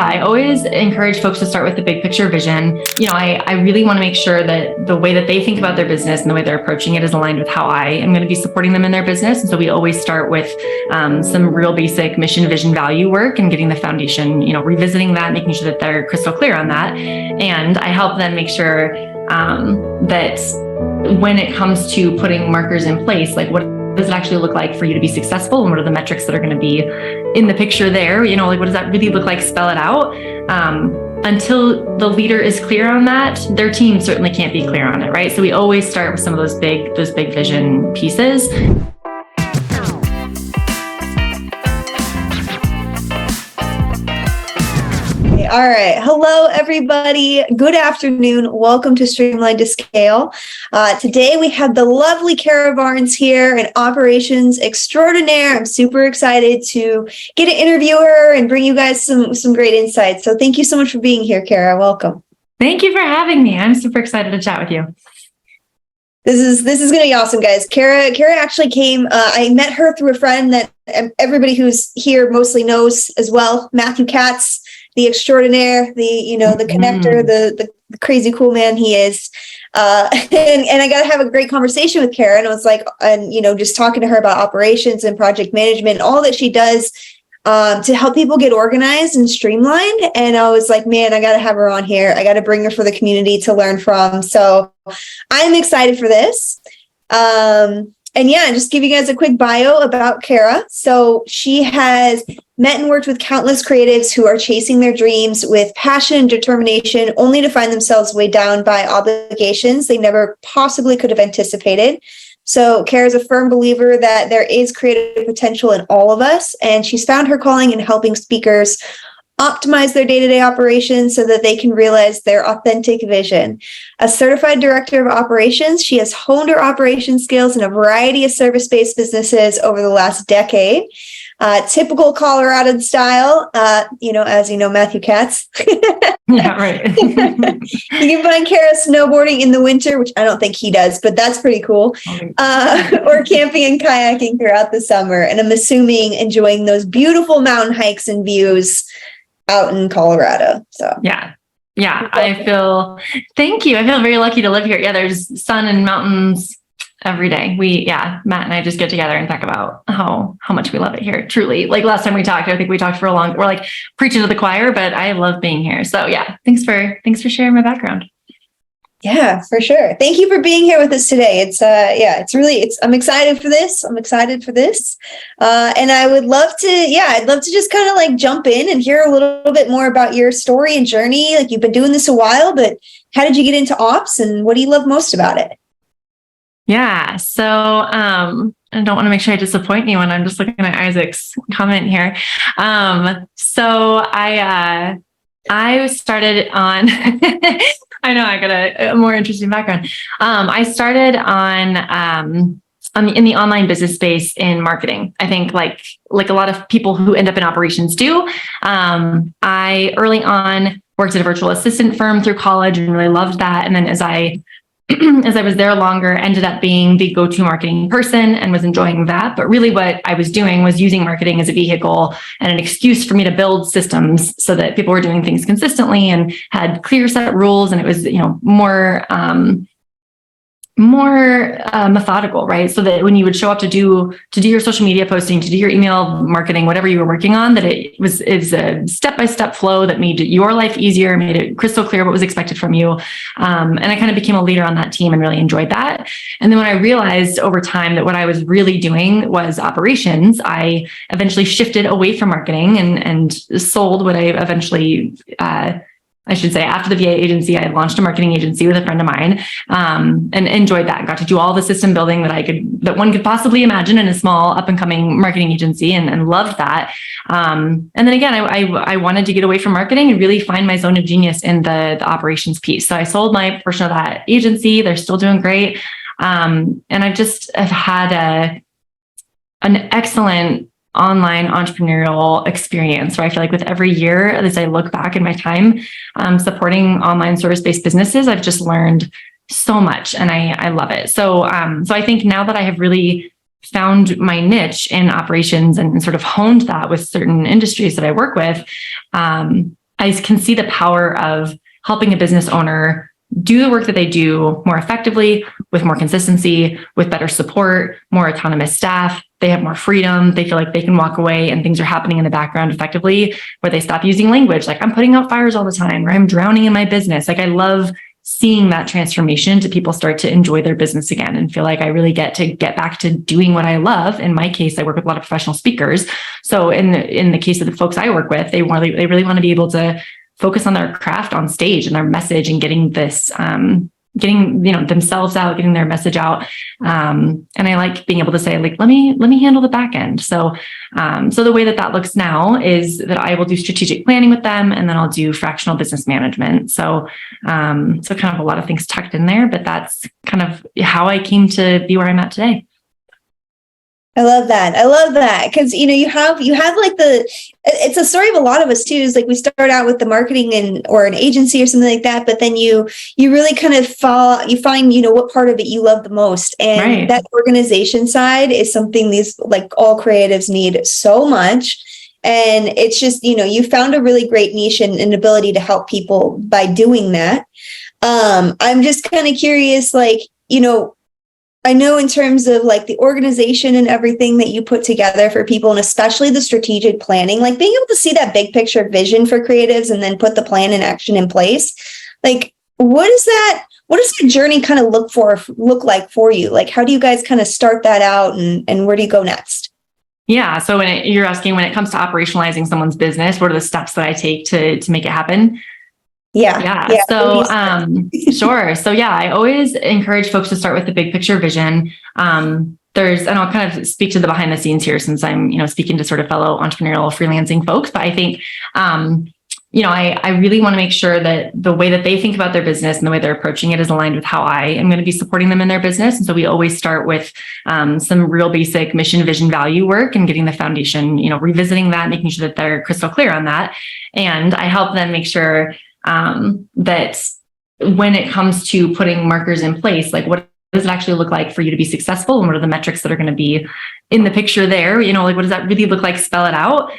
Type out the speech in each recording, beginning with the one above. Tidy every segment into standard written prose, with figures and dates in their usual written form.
I always encourage folks to start with the big picture vision. I really want to make sure that the way that they think about their business and the way they're approaching it is aligned with how I am going to be supporting them in their business. And so we always start with some real basic mission, vision, value work and getting the foundation, revisiting that, making sure that they're crystal clear on that. And I help them make sure that when it comes to putting markers in place, like what does it actually look like for you to be successful, and what are the metrics that are going to be in the picture there? What does that really look like? Spell it out. Until the leader is clear on that, their team certainly can't be clear on it, right? So we always start with some of those big vision pieces. All right. Hello, everybody. Good afternoon. Welcome to Streamline to Scale. Today, we have the lovely Kara Barnes here, an operations extraordinaire. I'm super excited to get to interview her and bring you guys some great insights. So thank you so much for being here, Kara. Welcome. Thank you for having me. I'm super excited to chat with you. This is going to be awesome, guys. Kara actually came, I met her through a friend that everybody who's here mostly knows as well, Matthew Katz. The extraordinaire, the connector, the crazy cool man he is. And I got to have a great conversation with Kara. And I was like, just talking to her about operations and project management, all that she does to help people get organized and streamlined. And I was like, man, I got to have her on here. I got to bring her for the community to learn from. So I'm excited for this. And yeah, just give you guys a quick bio about Kara. So she has met and worked with countless creatives who are chasing their dreams with passion and determination, only to find themselves weighed down by obligations they never possibly could have anticipated. So Kara is a firm believer that there is creative potential in all of us, and she's found her calling in helping speakers optimize their day-to-day operations so that they can realize their authentic vision. A certified director of operations, she has honed her operations skills in a variety of service-based businesses over the last decade. Typical Colorado style, as you know, Matthew Katz. Yeah, right. You can find Kara snowboarding in the winter, which I don't think he does, but that's pretty cool. Or camping and kayaking throughout the summer. And I'm assuming enjoying those beautiful mountain hikes and views out in Colorado. So yeah. Thank you. I feel very lucky to live here. Yeah, there's sun and mountains every day. Matt and I just get together and talk about how much we love it here. Truly, like last time we talked, I think we talked we're like preaching to the choir, but I love being here. So yeah, thanks for sharing my background. Yeah, for sure. Thank you for being here with us today. I'm excited for this. And I'd love to just kind of like jump in and hear a little bit more about your story and journey. Like, you've been doing this a while, but how did you get into ops and what do you love most about it? Yeah. So, I don't want to make sure I disappoint anyone. I'm just looking at Isaac's comment here. So I started on, I know I got a more interesting background. I started in the online business space in marketing. I think like a lot of people who end up in operations do. I early on worked at a virtual assistant firm through college and really loved that. And then as I was there longer, ended up being the go-to marketing person and was enjoying that. But really what I was doing was using marketing as a vehicle and an excuse for me to build systems so that people were doing things consistently and had clear set rules. And it was, more methodical, right? So that when you would show up to do your social media posting, to do your email marketing, whatever you were working on, that is a step-by-step flow that made your life easier, made it crystal clear what was expected from you. And I kind of became a leader on that team and really enjoyed that. And then when I realized over time that what I was really doing was operations, I eventually shifted away from marketing and sold what I eventually, after the VA agency, I launched a marketing agency with a friend of mine, and enjoyed that. Got to do all the system building that one could possibly imagine in a small up and coming marketing agency, and loved that. And then again, I wanted to get away from marketing and really find my zone of genius in the operations piece. So I sold my portion of that agency. They're still doing great. And I've had an excellent online entrepreneurial experience where I feel like with every year, as I look back in my time supporting online service-based businesses, I've just learned so much and I love it. So I think now that I have really found my niche in operations and sort of honed that with certain industries that I work with, I can see the power of helping a business owner do the work that they do more effectively, with more consistency, with better support, more autonomous staff. They have more freedom. They feel like they can walk away and things are happening in the background effectively, where they stop using language like I'm putting out fires all the time, or I'm drowning in my business. Like I love seeing that transformation to people start to enjoy their business again and feel like I really get back to doing what I love. In my case, I work with a lot of professional speakers. So in the case of the folks I work with, they really want to be able to focus on their craft on stage and their message and getting this, getting, themselves out, getting their message out. And I like being able to say, like, let me handle the back end. So the way that looks now is that I will do strategic planning with them, and then I'll do fractional business management. So kind of a lot of things tucked in there, but that's kind of how I came to be where I'm at today. I love that. Cause you have like it's a story of a lot of us too, is like we start out with the marketing or an agency or something like that, but then you really kind of find, what part of it you love the most. And right. That organization side is something these, like all creatives need so much. And it's just, you found a really great niche and an ability to help people by doing that. I'm just kind of curious, like, I know in terms of like the organization and everything that you put together for people, and especially the strategic planning, like being able to see that big picture vision for creatives and then put the plan and action in place. Like, what does that journey kind of look like for you? Like, how do you guys kind of start that out, and where do you go next? Yeah. So you're asking, when it comes to operationalizing someone's business, what are the steps that I take to make it happen? Yeah. So, sure. So I always encourage folks to start with the big picture vision. And I'll kind of speak to the behind the scenes here, since I'm, speaking to sort of fellow entrepreneurial freelancing folks, but I think, I really want to make sure that the way that they think about their business and the way they're approaching it is aligned with how I am going to be supporting them in their business. And so we always start with some real basic mission, vision, value work, and getting the foundation, revisiting that, making sure that they're crystal clear on that. And I help them make sure that when it comes to putting markers in place, like what does it actually look like for you to be successful, and what are the metrics that are going to be in the picture there? Like what does that really look like? Spell it out.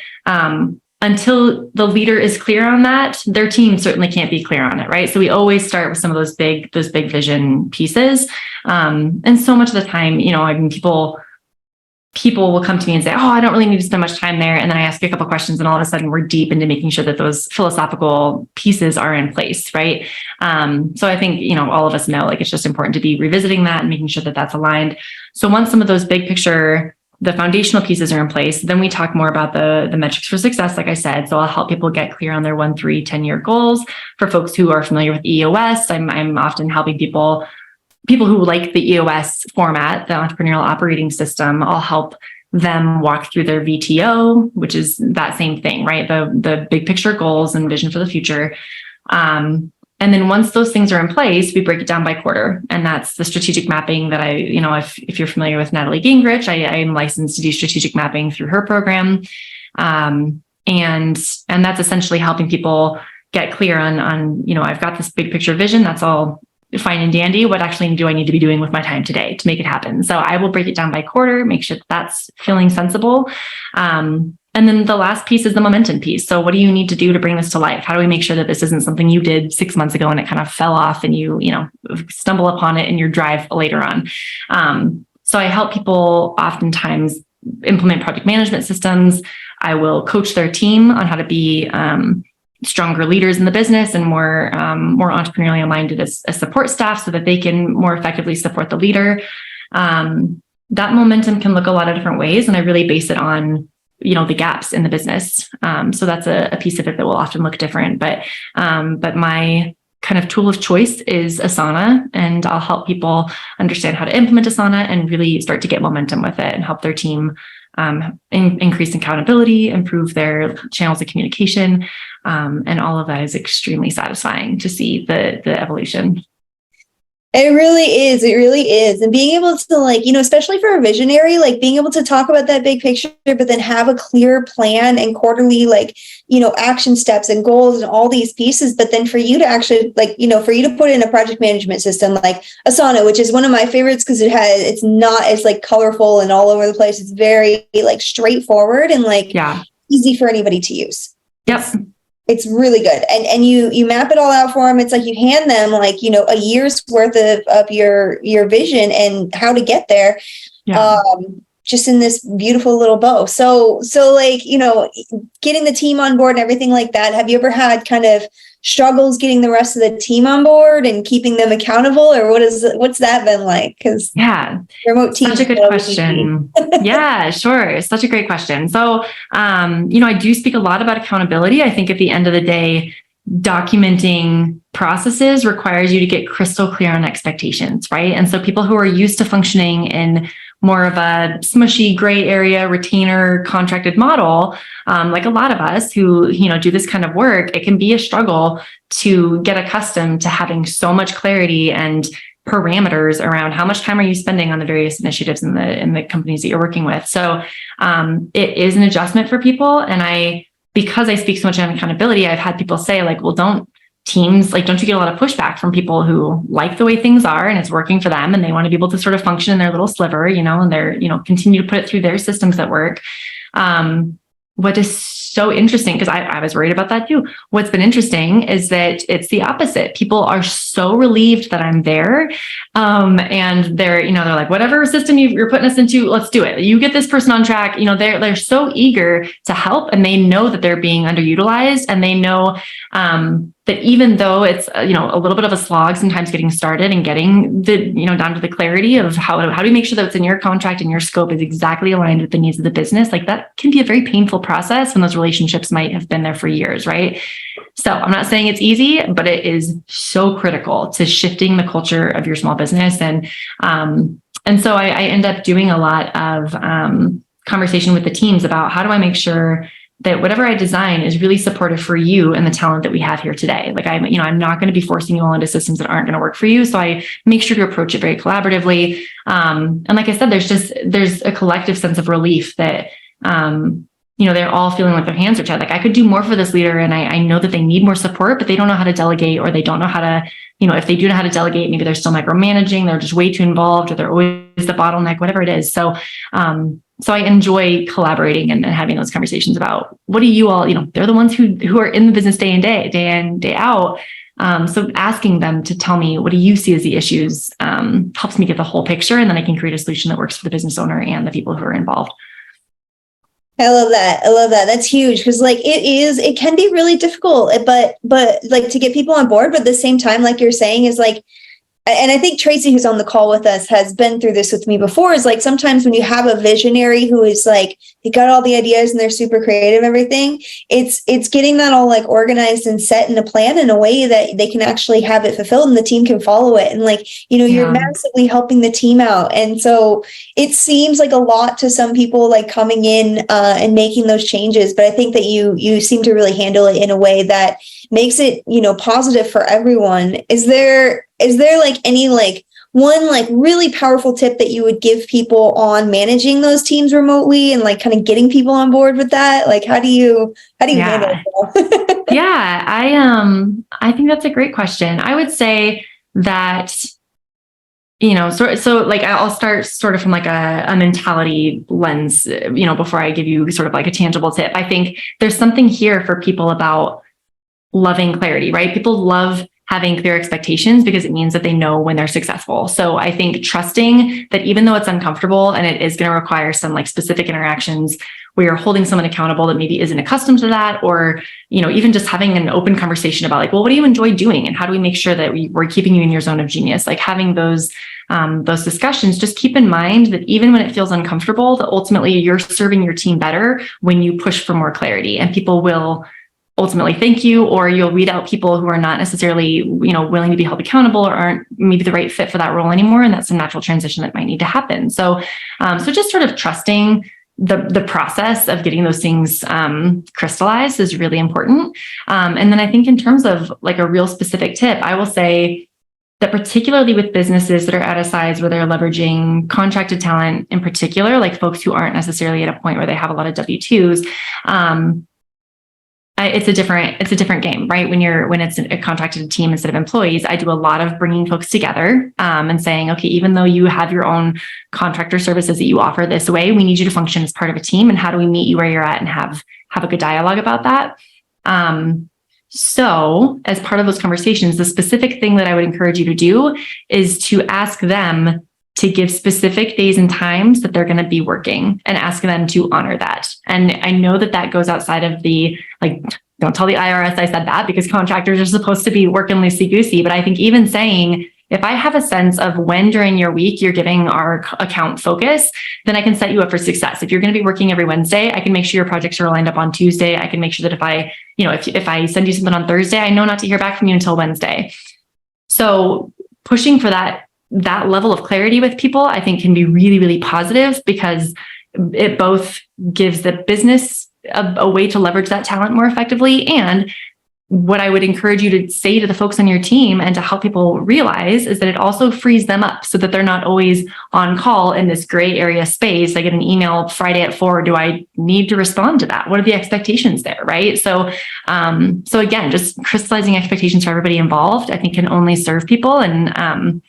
Until the leader is clear on that, their team certainly can't be clear on it, right? So we always start with some of those big vision pieces. And so much of the time, I mean, people will come to me and say, oh, I don't really need to spend much time there. And then I ask you a couple of questions, and all of a sudden we're deep into making sure that those philosophical pieces are in place, right? So I think, all of us know, like, it's just important to be revisiting that and making sure that that's aligned. So once some of those big picture, the foundational pieces are in place, then we talk more about the metrics for success, like I said. So I'll help people get clear on their 1, 3, 10-year goals. For folks who are familiar with EOS, I'm often helping people who like the EOS format, the entrepreneurial operating system. I'll help them walk through their VTO, which is that same thing, right? The big picture goals and vision for the future. And then once those things are in place, we break it down by quarter. And that's the strategic mapping that if you're familiar with Natalie Gingrich, I am licensed to do strategic mapping through her program. And that's essentially helping people get clear on, I've got this big picture vision. That's all fine and dandy. What actually do I need to be doing with my time today to make it happen? So I will break it down by quarter, make sure that's feeling sensible. And then the last piece is the momentum piece. So what do you need to do to bring this to life? How do we make sure that this isn't something you did 6 months ago and it kind of fell off and you stumble upon it in your drive later on? So I help people oftentimes implement project management systems. I will coach their team on how to be stronger leaders in the business and more entrepreneurially minded as support staff, so that they can more effectively support the leader. That momentum can look a lot of different ways, and I really base it on the gaps in the business. So that's a piece of it that will often look different. But my kind of tool of choice is Asana, and I'll help people understand how to implement Asana and really start to get momentum with it and help their team increase accountability, improve their channels of communication. And all of that is extremely satisfying to see the evolution. It really is. It really is. And being able to especially for a visionary, being able to talk about that big picture, but then have a clear plan and quarterly, action steps and goals and all these pieces. But then for you to actually for you to put in a project management system like Asana, which is one of my favorites because it's not as colorful and all over the place. It's very straightforward and easy for anybody to use. Yep. It's really good. And you map it all out for them. It's like you hand them like, a year's worth of your vision and how to get there. Yeah. Just in this beautiful little bow. So like, getting the team on board and everything like that. Have you ever had kind of struggles getting the rest of the team on board and keeping them accountable, or what's that been like? Because remote teams. Such a good question. Yeah, sure. Such a great question. So, I do speak a lot about accountability. I think at the end of the day, documenting processes requires you to get crystal clear on expectations, right? And so people who are used to functioning in more of a smushy gray area retainer contracted model, like a lot of us who, do this kind of work, it can be a struggle to get accustomed to having so much clarity and parameters around how much time are you spending on the various initiatives in the companies that you're working with. So it is an adjustment for people. And because I speak so much on accountability, I've had people say like, well, don't you get a lot of pushback from people who like the way things are and it's working for them and they want to be able to sort of function in their little sliver, and they're, continue to put it through their systems at work. What is so interesting, because I was worried about that too. What's been interesting is that it's the opposite. People are so relieved that I'm there. And they're like, whatever system you're putting us into, let's do it. You get this person on track. They're so eager to help, and they know that they're being underutilized, and they know, that even though it's, a little bit of a slog sometimes getting started and getting down to the clarity of how do we make sure that what's in your contract and your scope is exactly aligned with the needs of the business, like that can be a very painful process, and those relationships might have been there for years, right? So I'm not saying it's easy, but it is so critical to shifting the culture of your small business. And so I end up doing a lot of conversation with the teams about how do I make sure that whatever I design is really supportive for you and the talent that we have here today. Like I'm not going to be forcing you all into systems that aren't going to work for you. So I make sure to approach it very collaboratively. And like I said, there's a collective sense of relief that, they're all feeling like their hands are tied. Like I could do more for this leader, and I know that they need more support, but they don't know how to delegate, or they don't know how to, if they do know how to delegate, maybe they're still micromanaging, they're just way too involved, or they're always the bottleneck, whatever it is. So I enjoy collaborating and having those conversations about what do you all, they're the ones who are in the business day in, day out. So asking them to tell me, what do you see as the issues, helps me get the whole picture. And then I can create a solution that works for the business owner and the people who are involved. I love that. That's huge. Because like it can be really difficult, but like to get people on board, but at the same time, like you're saying, is like, and I think Tracy, who's on the call with us, has been through this with me before, is like sometimes when you have a visionary who is like, they got all the ideas and they're super creative and everything, it's getting that all like organized and set in a plan in a way that they can actually have it fulfilled and the team can follow it. And like, you're massively helping the team out. And so it seems like a lot to some people, like coming in and making those changes. But I think that you seem to really handle it in a way that makes it, positive for everyone. Is there like any like one like really powerful tip that you would give people on managing those teams remotely and like kind of getting people on board with that? Like how do you handle it? Yeah, I think that's a great question. I would say that, so like I'll start sort of from like a mentality lens, before I give you sort of like a tangible tip. I think there's something here for people about loving clarity, right? People love having clear expectations because it means that they know when they're successful. So I think trusting that even though it's uncomfortable and it is going to require some like specific interactions where you're holding someone accountable that maybe isn't accustomed to that, or, even just having an open conversation about like, well, what do you enjoy doing? And how do we make sure that we're keeping you in your zone of genius? Like having those discussions, just keep in mind that even when it feels uncomfortable, that ultimately you're serving your team better when you push for more clarity, and people will ultimately thank you, or you'll weed out people who are not necessarily, willing to be held accountable or aren't maybe the right fit for that role anymore. And that's a natural transition that might need to happen. So just sort of trusting the process of getting those things crystallized is really important. And then I think in terms of like a real specific tip, I will say that particularly with businesses that are at a size where they're leveraging contracted talent in particular, like folks who aren't necessarily at a point where they have a lot of W-2s, it's a different game, right? When it's a contracted team instead of employees, I do a lot of bringing folks together and saying, okay, even though you have your own contractor services that you offer this way, we need you to function as part of a team. And how do we meet you where you're at and have a good dialogue about that? So as part of those conversations, the specific thing that I would encourage you to do is to ask them to give specific days and times that they're going to be working, and ask them to honor that. And I know that that goes outside of the, like, don't tell the IRS I said that, because contractors are supposed to be working loosey-goosey. But I think even saying, if I have a sense of when during your week you're giving our account focus, then I can set you up for success. If you're going to be working every Wednesday, I can make sure your projects are lined up on Tuesday. I can make sure that if I send you something on Thursday, I know not to hear back from you until Wednesday. So pushing for that level of clarity with people, I think, can be really, really positive, because it both gives the business a way to leverage that talent more effectively. And what I would encourage you to say to the folks on your team and to help people realize is that it also frees them up, so that they're not always on call in this gray area space. I get an email Friday at 4. Do I need to respond to that? What are the expectations there? Right. So again, just crystallizing expectations for everybody involved, I think, can only serve people. And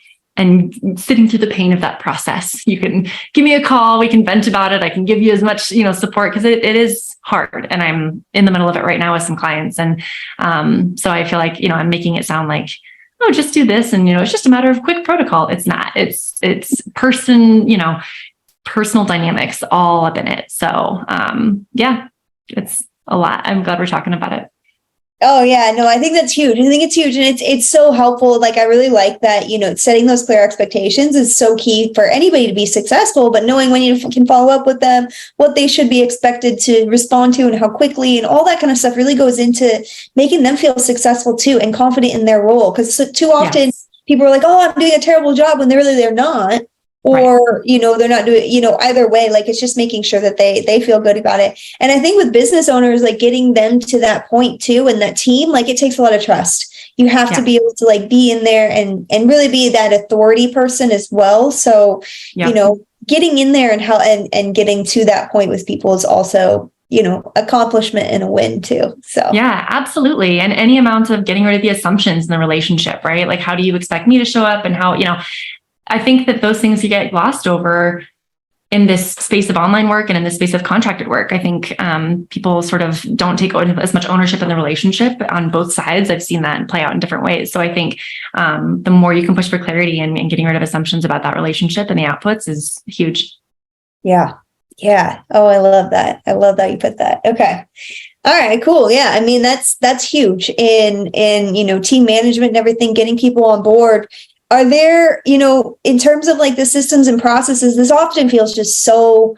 sitting through the pain of that process. You can give me a call. We can vent about it. I can give you as much, support, because it is hard. And I'm in the middle of it right now with some clients. And so I feel like, I'm making it sound like, oh, just do this. And, it's just a matter of quick protocol. It's not. It's personal dynamics all up in it. So yeah, it's a lot. I'm glad we're talking about it. Oh yeah, no, I think that's huge. I think it's huge. And it's so helpful. Like, I really like that, setting those clear expectations is so key for anybody to be successful, but knowing when you can follow up with them, what they should be expected to respond to and how quickly, and all that kind of stuff really goes into making them feel successful too and confident in their role. Because too often people are like, oh, I'm doing a terrible job, when they're not. Or, right. They're not doing, either way, like, it's just making sure that they feel good about it. And I think with business owners, like, getting them to that point too, and that team, like, it takes a lot of trust. You have to be able to, like, be in there and really be that authority person as well. So, getting in there and how, and getting to that point with people is also, accomplishment and a win too. So yeah, absolutely. And any amount of getting rid of the assumptions in the relationship, right? Like, how do you expect me to show up, and how, I think that those things get glossed over in this space of online work and in this space of contracted work. I think people sort of don't take as much ownership in the relationship on both sides. I've seen that play out in different ways. So I think the more you can push for clarity and getting rid of assumptions about that relationship and the outputs is huge. Yeah. Yeah. Oh, I love that. I love that you put that. Okay. All right, cool. Yeah. I mean, that's huge in team management and everything, getting people on board. Are there, in terms of, like, the systems and processes, this often feels just so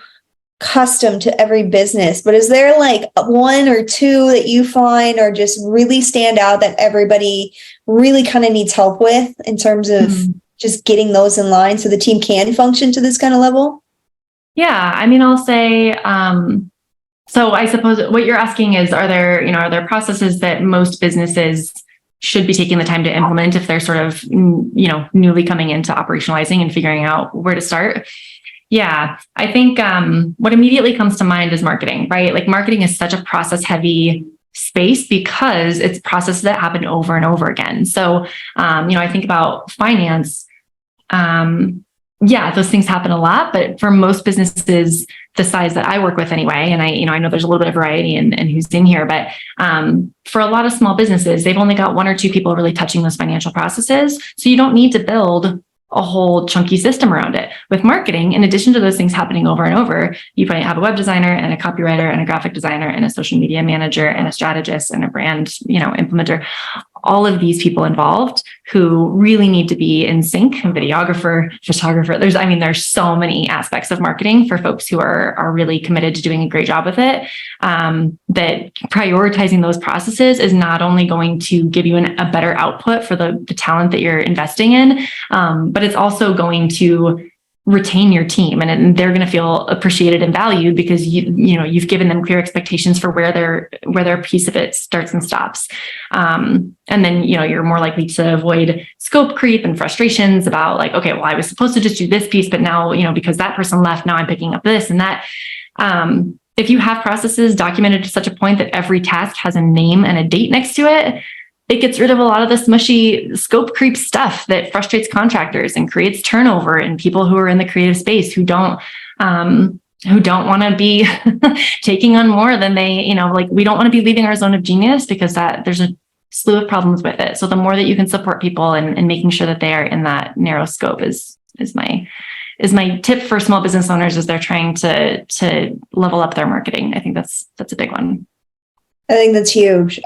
custom to every business, but is there, like, one or two that you find are just really stand out that everybody really kind of needs help with in terms of just getting those in line so the team can function to this kind of level? Yeah. I mean, I'll say, so I suppose what you're asking is, are there processes that most businesses should be taking the time to implement if they're sort of, newly coming into operationalizing and figuring out where to start? Yeah, I think what immediately comes to mind is marketing, right? Like, marketing is such a process heavy space because it's processes that happen over and over again. So, I think about finance. Those things happen a lot, but for most businesses the size that I work with anyway, and I know there's a little bit of variety in who's in here, but for a lot of small businesses, they've only got one or two people really touching those financial processes. So you don't need to build a whole chunky system around it. With marketing, in addition to those things happening over and over, you might have a web designer and a copywriter and a graphic designer and a social media manager and a strategist and a brand, implementer. All of these people involved who really need to be in sync, videographer, photographer. There's so many aspects of marketing for folks who are really committed to doing a great job with it. That prioritizing those processes is not only going to give you a better output for the talent that you're investing in, but it's also going to retain your team, and they're going to feel appreciated and valued because you've given them clear expectations for where their piece of it starts and stops. And then, you're more likely to avoid scope creep and frustrations about, like, okay, well, I was supposed to just do this piece, but now, because that person left, now I'm picking up this and that. If you have processes documented to such a point that every task has a name and a date next to it, it gets rid of a lot of the smushy scope creep stuff that frustrates contractors and creates turnover in people who are in the creative space who don't want to be taking on more than they, we don't want to be leaving our zone of genius because that there's a slew of problems with it. So the more that you can support people and making sure that they are in that narrow scope is my tip for small business owners as they're trying to level up their marketing. I think that's a big one. I think that's huge.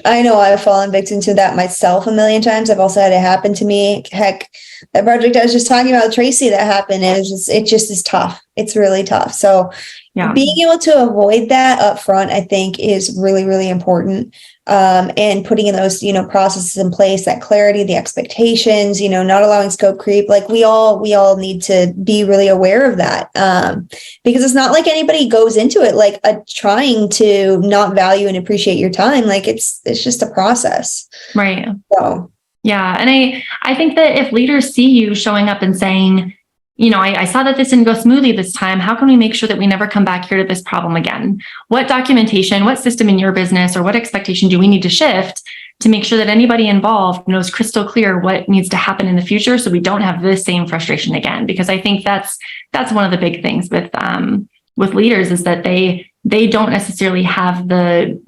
I know I've fallen victim to that myself a million times. I've also had it happen to me. Heck, that project I was just talking about, Tracy, that happened, it just is tough. It's really tough. So being able to avoid that up front, I think, is really, really important. And putting in those, processes in place, that clarity, the expectations, not allowing scope creep. Like we all need to be really aware of that. Because it's not like anybody goes into it like trying to not value and appreciate your time. Like it's just a process. Right. So yeah. And I think that if leaders see you showing up and saying, I saw that this didn't go smoothly this time. How can we make sure that we never come back here to this problem again? What documentation, what system in your business, or what expectation do we need to shift to make sure that anybody involved knows crystal clear what needs to happen in the future so we don't have this same frustration again? Because I think that's one of the big things with leaders is that they don't necessarily have the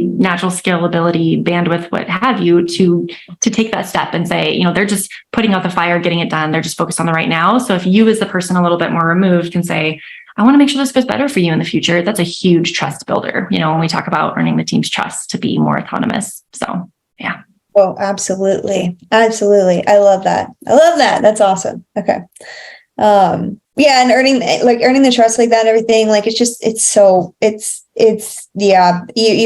natural scalability, bandwidth, what have you, to take that step and say, they're just putting out the fire, getting it done. They're just focused on the right now. So if you as the person a little bit more removed can say, I want to make sure this goes better for you in the future, that's a huge trust builder, when we talk about earning the team's trust to be more autonomous. So, yeah. Oh, absolutely. Absolutely. I love that. That's awesome. Okay. Yeah. And earning the trust like that and everything, like, you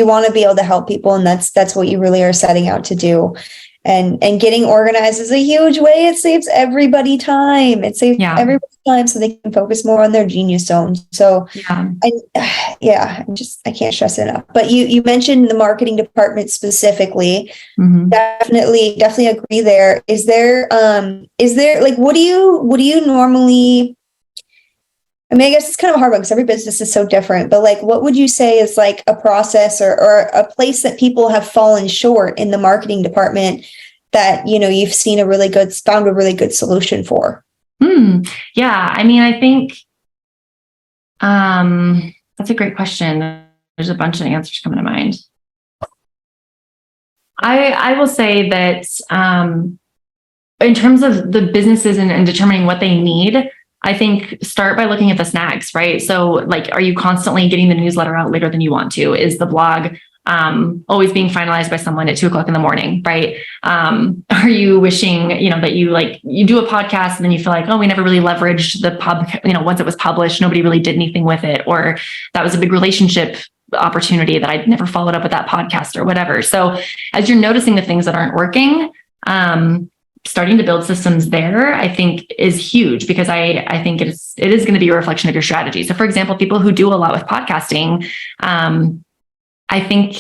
want to be able to help people. And that's what you really are setting out to do. And getting organized is a huge way. It saves everybody time. Everybody time so they can focus more on their genius zone. So I can't stress it enough. But you mentioned the marketing department specifically. Mm-hmm. Definitely agree there. Is there like, what do you normally, I mean, I guess it's kind of a hard one because every business is so different, but like, what would you say is like a process or a place that people have fallen short in the marketing department that, you've found a really good solution for? Yeah. I mean, I think, that's a great question. There's a bunch of answers coming to mind. I will say that, in terms of the businesses and determining what they need, I think start by looking at the snags, right? So like, are you constantly getting the newsletter out later than you want to? Is the blog always being finalized by someone at 2:00 a.m, right? Are you wishing, that you do a podcast and then you feel like, oh, we never really leveraged the once it was published, nobody really did anything with it. Or that was a big relationship opportunity that I never followed up with that podcast or whatever. So as you're noticing the things that aren't working, starting to build systems there, I think is huge because I think it is going to be a reflection of your strategy. So for example, people who do a lot with podcasting, I think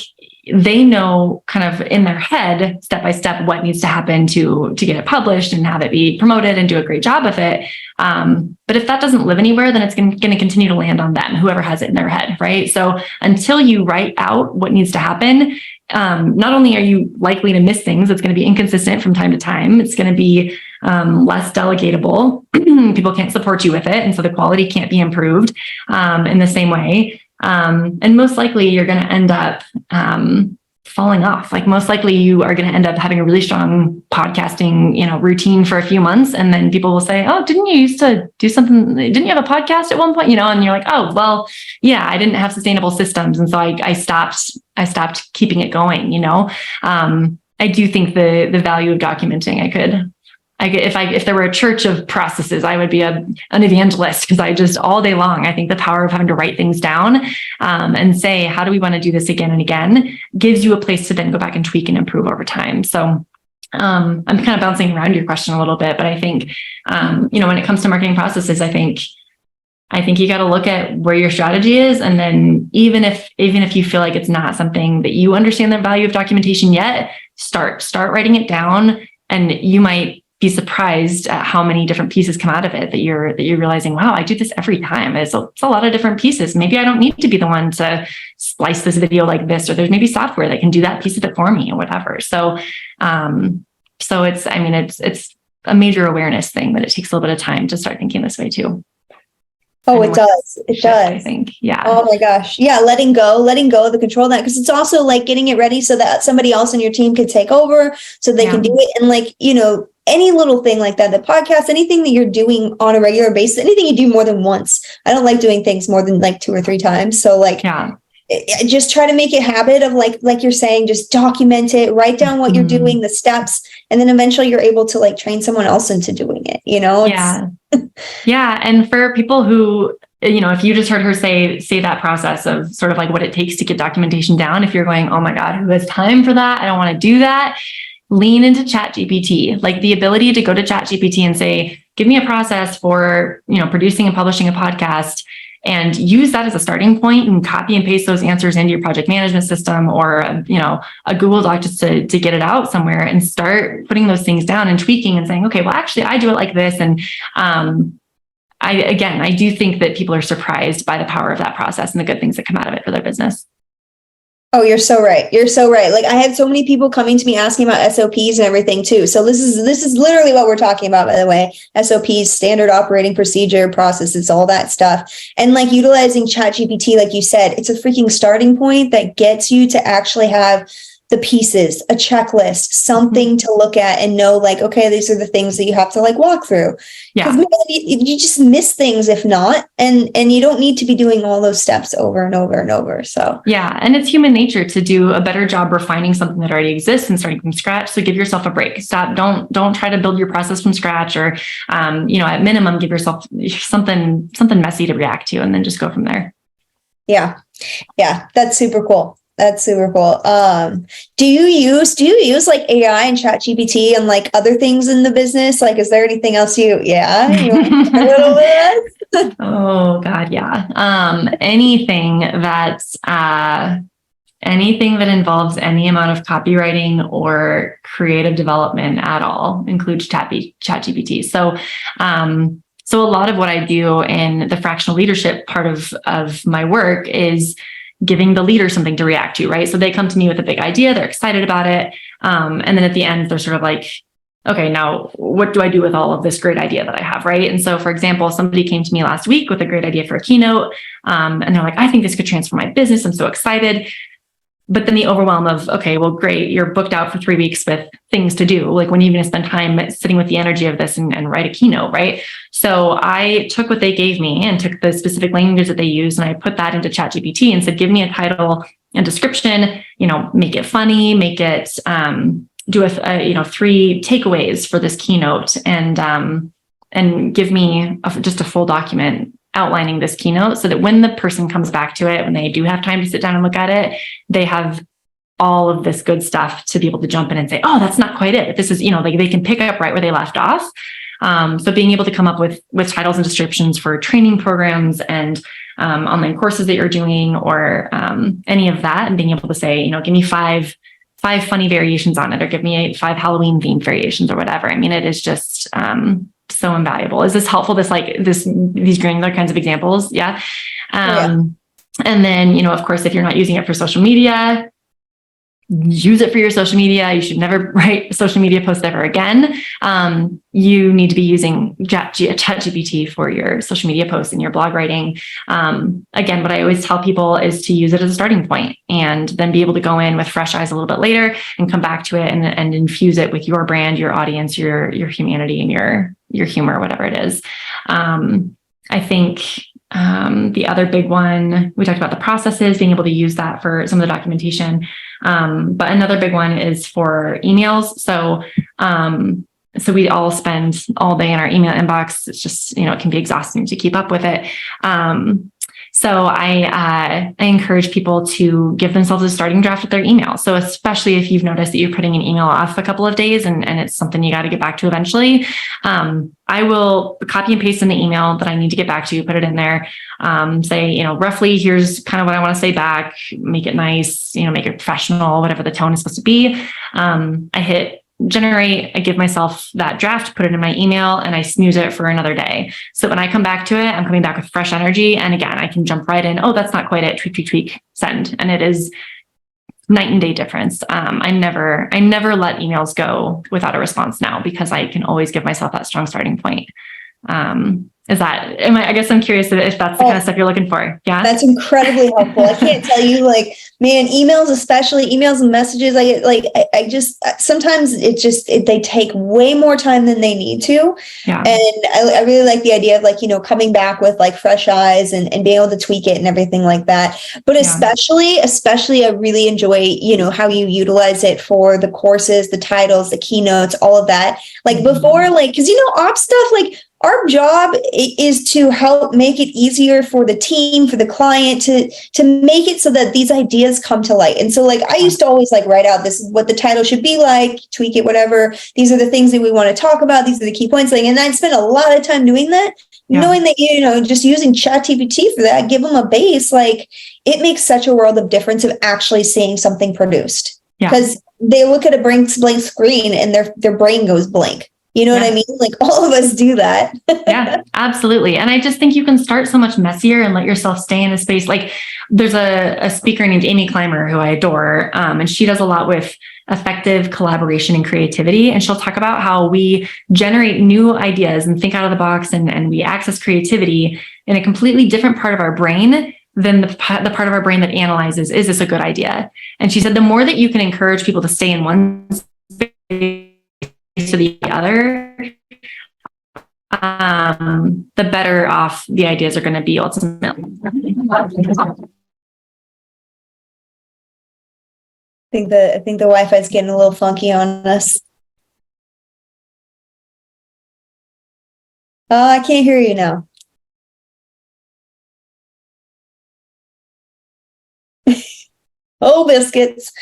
they know kind of in their head, step by step, what needs to happen to get it published and have it be promoted and do a great job with it. But if that doesn't live anywhere, then it's going to continue to land on them, whoever has it in their head, right? So until you write out what needs to happen, not only are you likely to miss things, it's going to be inconsistent from time to time. It's going to be less delegatable. People can't support you with it. And so the quality can't be improved in the same way. And most likely you're going to end up falling off. Like most likely you are going to end up having a really strong podcasting, routine for a few months. And then people will say, oh, didn't you used to do something? Didn't you have a podcast at one point? And you're like, oh, well, yeah, I didn't have sustainable systems. And so I stopped keeping it going. I do think the value of documenting, if there were a church of processes, I would be an evangelist because I just all day long, I think the power of having to write things down and say, how do we want to do this again and again, gives you a place to then go back and tweak and improve over time. So I'm kind of bouncing around your question a little bit, but I think, when it comes to marketing processes, I think you got to look at where your strategy is. And then even if you feel like it's not something that you understand the value of documentation yet, start writing it down, and you might be surprised at how many different pieces come out of it that you're realizing, wow, I do this every time. It's a lot of different pieces. Maybe I don't need to be the one to splice this video like this, or there's maybe software that can do that piece of it for me or whatever. So it's a major awareness thing, but it takes a little bit of time to start thinking this way too. Oh, it does. It does. I think. Yeah. Oh my gosh. Yeah. Letting go of the control of that. Cause it's also like getting it ready so that somebody else on your team can take over so they can do it. And like, any little thing like that, the podcast, anything that you're doing on a regular basis, anything you do more than once. I don't like doing things more than like 2 or 3 times. So like, just try to make it a habit of like you're saying, just document it, write down what you're doing, the steps, and then eventually you're able to like train someone else into doing it, Yeah. And for people who, if you just heard her say that process of sort of like what it takes to get documentation down, if you're going, oh my God, who has time for that? I don't want to do that. Lean into ChatGPT, like the ability to go to ChatGPT and say, give me a process for, producing and publishing a podcast, and use that as a starting point and copy and paste those answers into your project management system or, a Google Doc just to get it out somewhere, and start putting those things down and tweaking and saying, okay, well, actually I do it like this. And, I do think that people are surprised by the power of that process and the good things that come out of it for their business. Oh, you're so right. You're so right. Like I had so many people coming to me asking about SOPs and everything too. So this is literally what we're talking about, by the way. SOPs, standard operating procedure, processes, all that stuff. And like utilizing ChatGPT, like you said, it's a freaking starting point that gets you to actually have the pieces, a checklist, something to look at and know like, okay, these are the things that you have to like walk through. Yeah. You just miss things if not, and you don't need to be doing all those steps over and over and over. So yeah. And it's human nature to do a better job refining something that already exists and starting from scratch. So give yourself a break. Stop. Don't try to build your process from scratch, or, at minimum, give yourself something messy to react to, and then just go from there. Yeah. Yeah. That's super cool. That's super cool. Do you use like AI and ChatGPT and like other things in the business? Like, is there anything else you want to share a little bit? Oh God. Yeah. Anything that involves any amount of copywriting or creative development at all includes ChatGPT. So a lot of what I do in the fractional leadership part of my work is giving the leader something to react to, right? So they come to me with a big idea, they're excited about it. And then at the end, they're sort of like, okay, now what do I do with all of this great idea that I have, right? And so, for example, somebody came to me last week with a great idea for a keynote. And they're like, I think this could transform my business. I'm so excited. But then the overwhelm of, okay, well, great, you're booked out for 3 weeks with things to do. Like, when are you going to spend time sitting with the energy of this and write a keynote, right? So I took what they gave me and took the specific language that they use, and I put that into ChatGPT and said, give me a title and description, make it funny, make it, do 3 takeaways for this keynote, and give me just a full document outlining this keynote, so that when the person comes back to it, when they do have time to sit down and look at it, they have all of this good stuff to be able to jump in and say, oh, that's not quite it. But this is, like they can pick up right where they left off. So being able to come up with titles and descriptions for training programs and online courses that you're doing, or any of that, and being able to say, give me five funny variations on it, or give me 5 Halloween themed variations or whatever. I mean, it is just so invaluable. Is this helpful? These granular kinds of examples? Yeah. And then, of course, if you're not using it for social media, use it for your social media. You should never write a social media post ever again. You need to be using ChatGPT for your social media posts and your blog writing. Again, what I always tell people is to use it as a starting point, and then be able to go in with fresh eyes a little bit later and come back to it and infuse it with your brand, your audience, your humanity, and your humor, whatever it is. I think the other big one, we talked about the processes, being able to use that for some of the documentation. But another big one is for emails. So we all spend all day in our email inbox. It's just, it can be exhausting to keep up with it. So I encourage people to give themselves a starting draft of their email. So especially if you've noticed that you're putting an email off a couple of days and it's something you got to get back to eventually, I will copy and paste in the email that I need to get back to, put it in there, say, roughly here's kind of what I want to say back, make it nice, make it professional, whatever the tone is supposed to be. I hit generate, I give myself that draft, put it in my email, and I snooze it for another day. So when I come back to it, I'm coming back with fresh energy. And again, I can jump right in. Oh, that's not quite it. Tweak, tweak, tweak, send. And it is night and day difference. I never let emails go without a response now, because I can always give myself that strong starting point. And I guess I'm curious if that's the kind of stuff you're looking for. Yeah. That's incredibly helpful. I can't tell you, like, man, emails, especially emails and messages. I get like, I just, sometimes they take way more time than they need to. Yeah. And I really like the idea of, like, coming back with like fresh eyes and being able to tweak it and everything like that. But especially I really enjoy, how you utilize it for the courses, the titles, the keynotes, all of that. Like before, like, cause ops stuff, like, our job is to help make it easier for the team, for the client to make it so that these ideas come to light. And so, like, I used to always like write out, this is what the title should be like, tweak it, whatever. These are the things that we want to talk about. These are the key points. Like, and I'd spend a lot of time doing that, knowing that, just using ChatGPT for that, give them a base. Like, it makes such a world of difference of actually seeing something produced, because they look at a blank screen and their brain goes blank. You know what I mean? Like, all of us do that. Yeah, absolutely. And I just think you can start so much messier and let yourself stay in a space. Like, there's a speaker named Amy Clymer who I adore. And she does a lot with effective collaboration and creativity. And she'll talk about how we generate new ideas and think out of the box, and we access creativity in a completely different part of our brain than the part of our brain that analyzes, is this a good idea? And she said, the more that you can encourage people to stay in one space to the other, the better off the ideas are going to be ultimately. I think the Wi-Fi is getting a little funky on us. Oh, I can't hear you now. Oh, biscuits.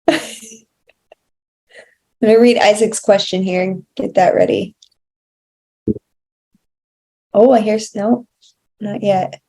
I'm going to read Isaac's question here and get that ready. Oh, I hear, no, not yet.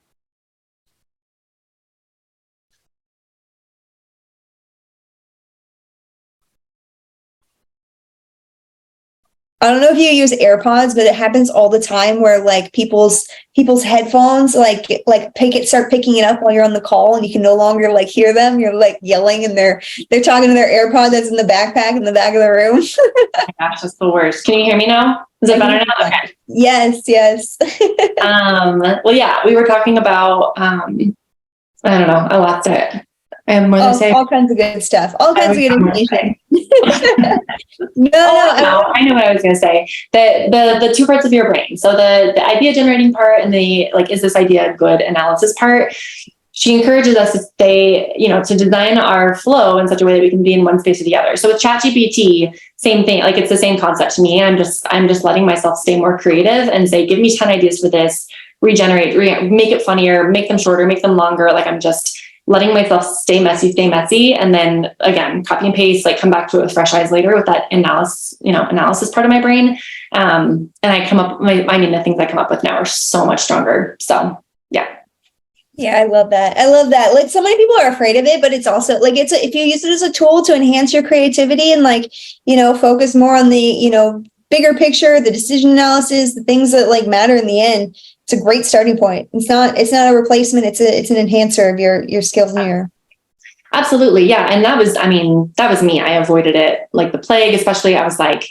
I don't know if you use AirPods, but it happens all the time where, like, people's headphones start picking it up while you're on the call, and you can no longer like hear them. You're like yelling, and they're talking to their AirPod that's in the backpack in the back of the room. Oh my gosh, that's the worst. Can you hear me now? Is it better now? Okay. Yes. Well, yeah, we were talking about I don't know, I lost it. And all kinds of good stuff, all kinds of good information. I know what I was going to say. The two parts of your brain. So the idea generating part and the, like, is this idea good analysis part. She encourages us to stay, to design our flow in such a way that we can be in one space or the other. So with ChatGPT, same thing. Like, it's the same concept to me. I'm just letting myself stay more creative and say, give me 10 ideas for this, regenerate, make it funnier, make them shorter, make them longer. Like, I'm just letting myself stay messy. And then again, copy and paste, like, come back to it with fresh eyes later with that analysis part of my brain. And I come up, the things I come up with now are so much stronger. So yeah. Yeah, I love that. Like, so many people are afraid of it, but it's also like, if you use it as a tool to enhance your creativity and, like, focus more on the, bigger picture, the decision analysis, the things that, like, matter in the end, it's a great starting point. It's not a replacement. It's an enhancer of your skills and your. Absolutely. Yeah. And that was me. I avoided it like the plague, especially. I was like,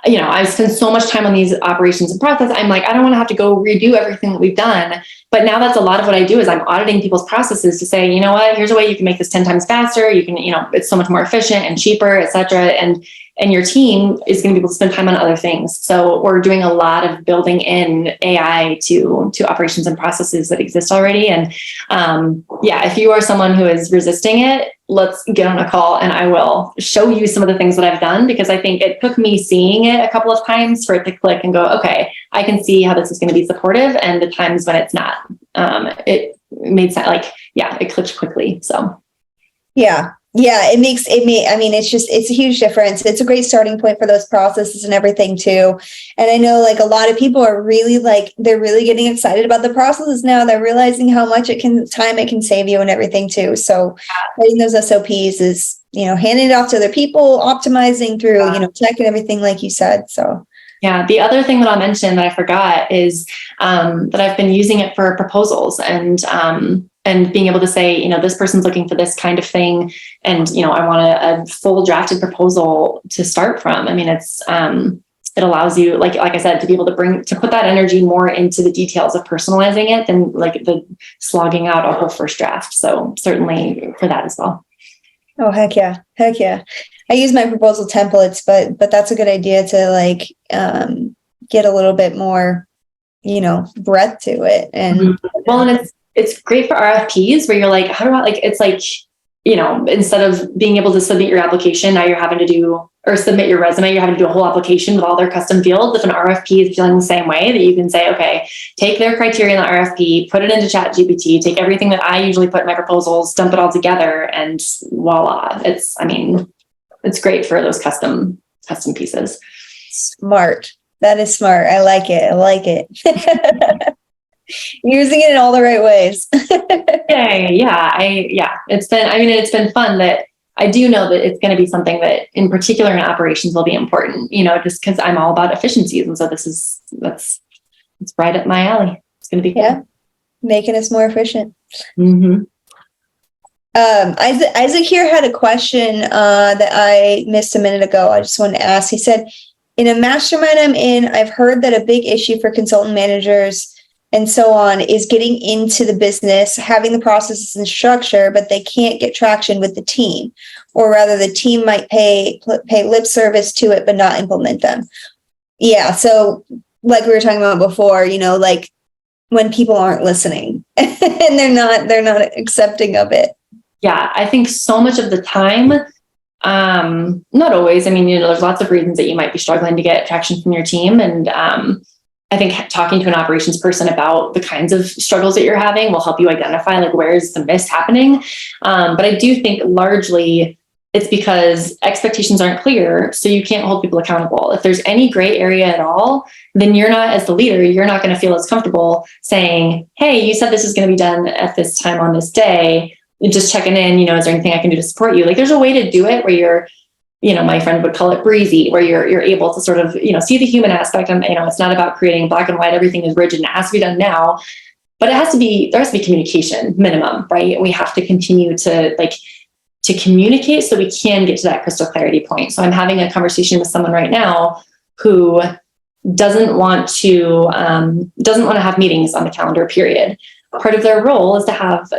I spend so much time on these operations and process. I'm like, I don't want to have to go redo everything that we've done. But now that's a lot of what I do is I'm auditing people's processes to say, you know what, here's a way you can make this 10 times faster. You can, it's so much more efficient and cheaper, et cetera. And your team is going to be able to spend time on other things. So we're doing a lot of building in AI to operations and processes that exist already. And if you are someone who is resisting it, let's get on a call and I will show you some of the things that I've done, because I think it took me seeing it a couple of times for it to click and go, okay, I can see how this is going to be supportive. And the times when it's not, it made sense. Like, it clicked quickly. So. Yeah. It's a huge difference. It's a great starting point for those processes and everything too. And I know, like, a lot of people are really, like, they're really getting excited about the processes now. They're realizing how much time it can save you and everything too. So writing those SOPs is, handing it off to other people, optimizing through, tech and everything, like you said. So. Yeah. The other thing that I'll mention that I forgot is that I've been using it for proposals and being able to say, this person's looking for this kind of thing. And, I want a full drafted proposal to start from. I mean, it's it allows you, like I said, to be able to put that energy more into the details of personalizing it than like the slogging out a whole first draft. So certainly for that as well. Oh, heck yeah. Heck yeah. I use my proposal templates, but that's a good idea to like, get a little bit more, breadth to it. And well, and it's great for RFPs where you're like, how do I, like, it's like, instead of being able to submit your application, now you're having to do, or submit your resume, you're having to do a whole application with all their custom fields. If an RFP is feeling the same way, that you can say, okay, take their criteria in the RFP, put it into ChatGPT, take everything that I usually put in my proposals, dump it all together, and voila. It's great for those custom pieces. Smart. That is smart. I like it. Using it in all the right ways. It's been fun that I do know that it's going to be something that in particular in operations will be important, just because I'm all about efficiencies. And so it's right up my alley. It's going to be cool. Making us more efficient. Mm-hmm. Isaac here had a question that I missed a minute ago. I just wanted to ask. He said, in a mastermind I'm in, I've heard that a big issue for consultant managers and so on is getting into the business, having the processes and structure, but they can't get traction with the team, or rather the team might pay lip service to it, but not implement them. Yeah. So like we were talking about before, like when people aren't listening and they're not accepting of it. Yeah. I think so much of the time, not always. I mean, there's lots of reasons that you might be struggling to get traction from your team. And, I think talking to an operations person about the kinds of struggles that you're having will help you identify like where's the miss happening. But I do think largely it's because expectations aren't clear, so you can't hold people accountable. If there's any gray area at all, then you're not, as the leader, you're not going to feel as comfortable saying, hey, you said this is going to be done at this time on this day. Just checking in, is there anything I can do to support you? Like there's a way to do it where you're, my friend would call it breezy, where you're able to sort of, see the human aspect. And, it's not about creating black and white, everything is rigid and it has to be done now, but there has to be communication minimum, right? And we have to continue to communicate so we can get to that crystal clarity point. So I'm having a conversation with someone right now who doesn't want to have meetings on the calendar, period. Part of their role is to have,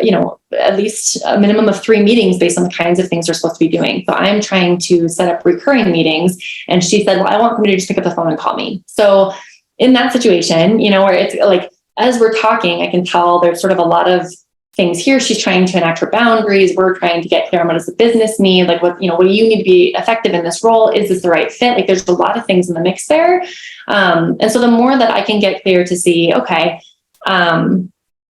at least a minimum of 3 meetings based on the kinds of things they're supposed to be doing. So I'm trying to set up recurring meetings. And she said, well, I want somebody to just pick up the phone and call me. So in that situation, where it's like, as we're talking, I can tell there's sort of a lot of things here. She's trying to enact her boundaries. We're trying to get clear on what does the business need? Like what do you need to be effective in this role? Is this the right fit? Like there's a lot of things in the mix there. And so the more that I can get clear to see, okay,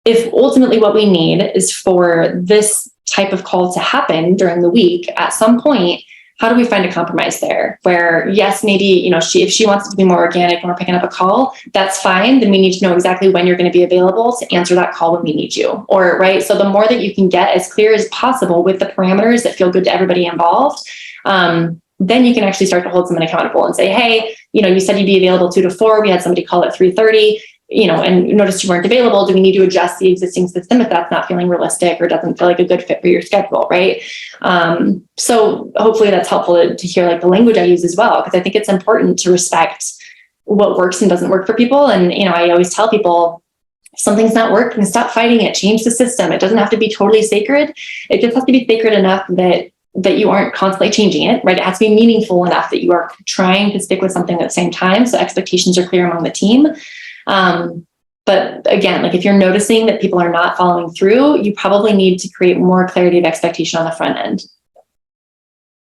if ultimately what we need is for this type of call to happen during the week at some point, how do we find a compromise there where, yes, maybe, if she wants it to be more organic and we're picking up a call, that's fine. Then we need to know exactly when you're going to be available to answer that call when we need you, or right. So the more that you can get as clear as possible with the parameters that feel good to everybody involved, then you can actually start to hold someone accountable and say, hey, you said you'd be available 2 to 4. We had somebody call at 3:30. And noticed you weren't available. Do we need to adjust the existing system if that's not feeling realistic or doesn't feel like a good fit for your schedule, right? So hopefully that's helpful to hear like the language I use as well, because I think it's important to respect what works and doesn't work for people. And, I always tell people, if something's not working, stop fighting it, change the system. It doesn't have to be totally sacred. It just has to be sacred enough that you aren't constantly changing it, right? It has to be meaningful enough that you are trying to stick with something at the same time. So expectations are clear among the team. But again, like if you're noticing that people are not following through, you probably need to create more clarity of expectation on the front end.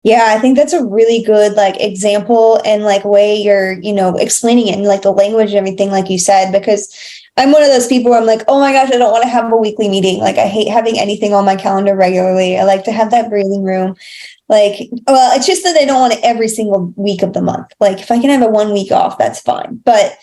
Yeah, I think that's a really good example and way you're, explaining it and the language and everything, like you said, because I'm one of those people where I'm like, oh my gosh, I don't want to have a weekly meeting. I hate having anything on my calendar regularly. I like to have that breathing room. It's just that I don't want it every single week of the month. If I can have a 1 week off, that's fine. But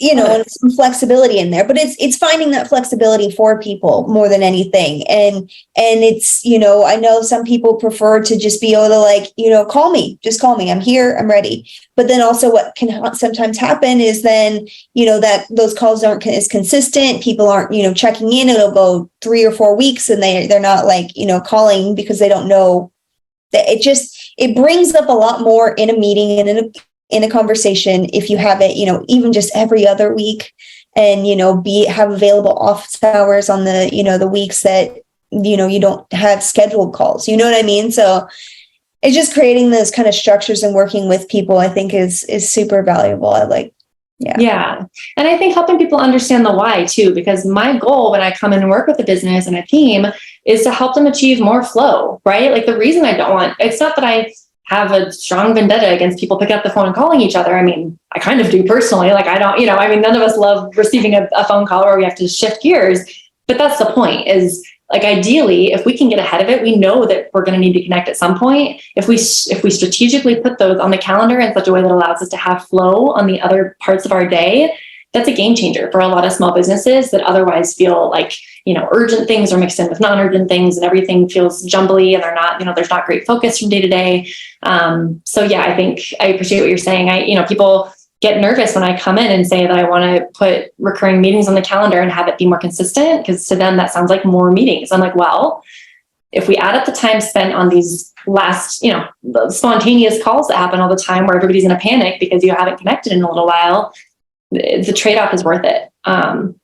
and some flexibility in there, but it's finding that flexibility for people more than anything. And it's, I know some people prefer to just be able to just call me, I'm here, I'm ready. But then also what can sometimes happen is then, that those calls aren't as consistent. People aren't, checking in. It'll go 3 or 4 weeks and they're not calling because they don't know that it brings up a lot more in a meeting and in a conversation, if you have it, even just every other week, and, have available office hours on the, the weeks that, you don't have scheduled calls, you know what I mean? So it's just creating those kind of structures and working with people, I think is super valuable. Yeah. And I think helping people understand the why too, because my goal when I come in and work with a business and a team is to help them achieve more flow, right? Like the reason I don't want, it's not that I have a strong vendetta against people picking up the phone and calling each other. I mean, I kind of do personally. Like I don't, none of us love receiving a phone call where we have to shift gears, but that's the point is like, ideally, if we can get ahead of it, we know that we're going to need to connect at some point. If we strategically put those on the calendar in such a way that allows us to have flow on the other parts of our day, that's a game changer for a lot of small businesses that otherwise feel like, urgent things are mixed in with non-urgent things and everything feels jumbly and they're not, there's not great focus from day to day. So yeah, I think I appreciate what you're saying. People get nervous when I come in and say that I want to put recurring meetings on the calendar and have it be more consistent, because to them that sounds like more meetings. I'm like, well, if we add up the time spent on these last, the spontaneous calls that happen all the time where everybody's in a panic because you haven't connected in a little while, the trade-off is worth it.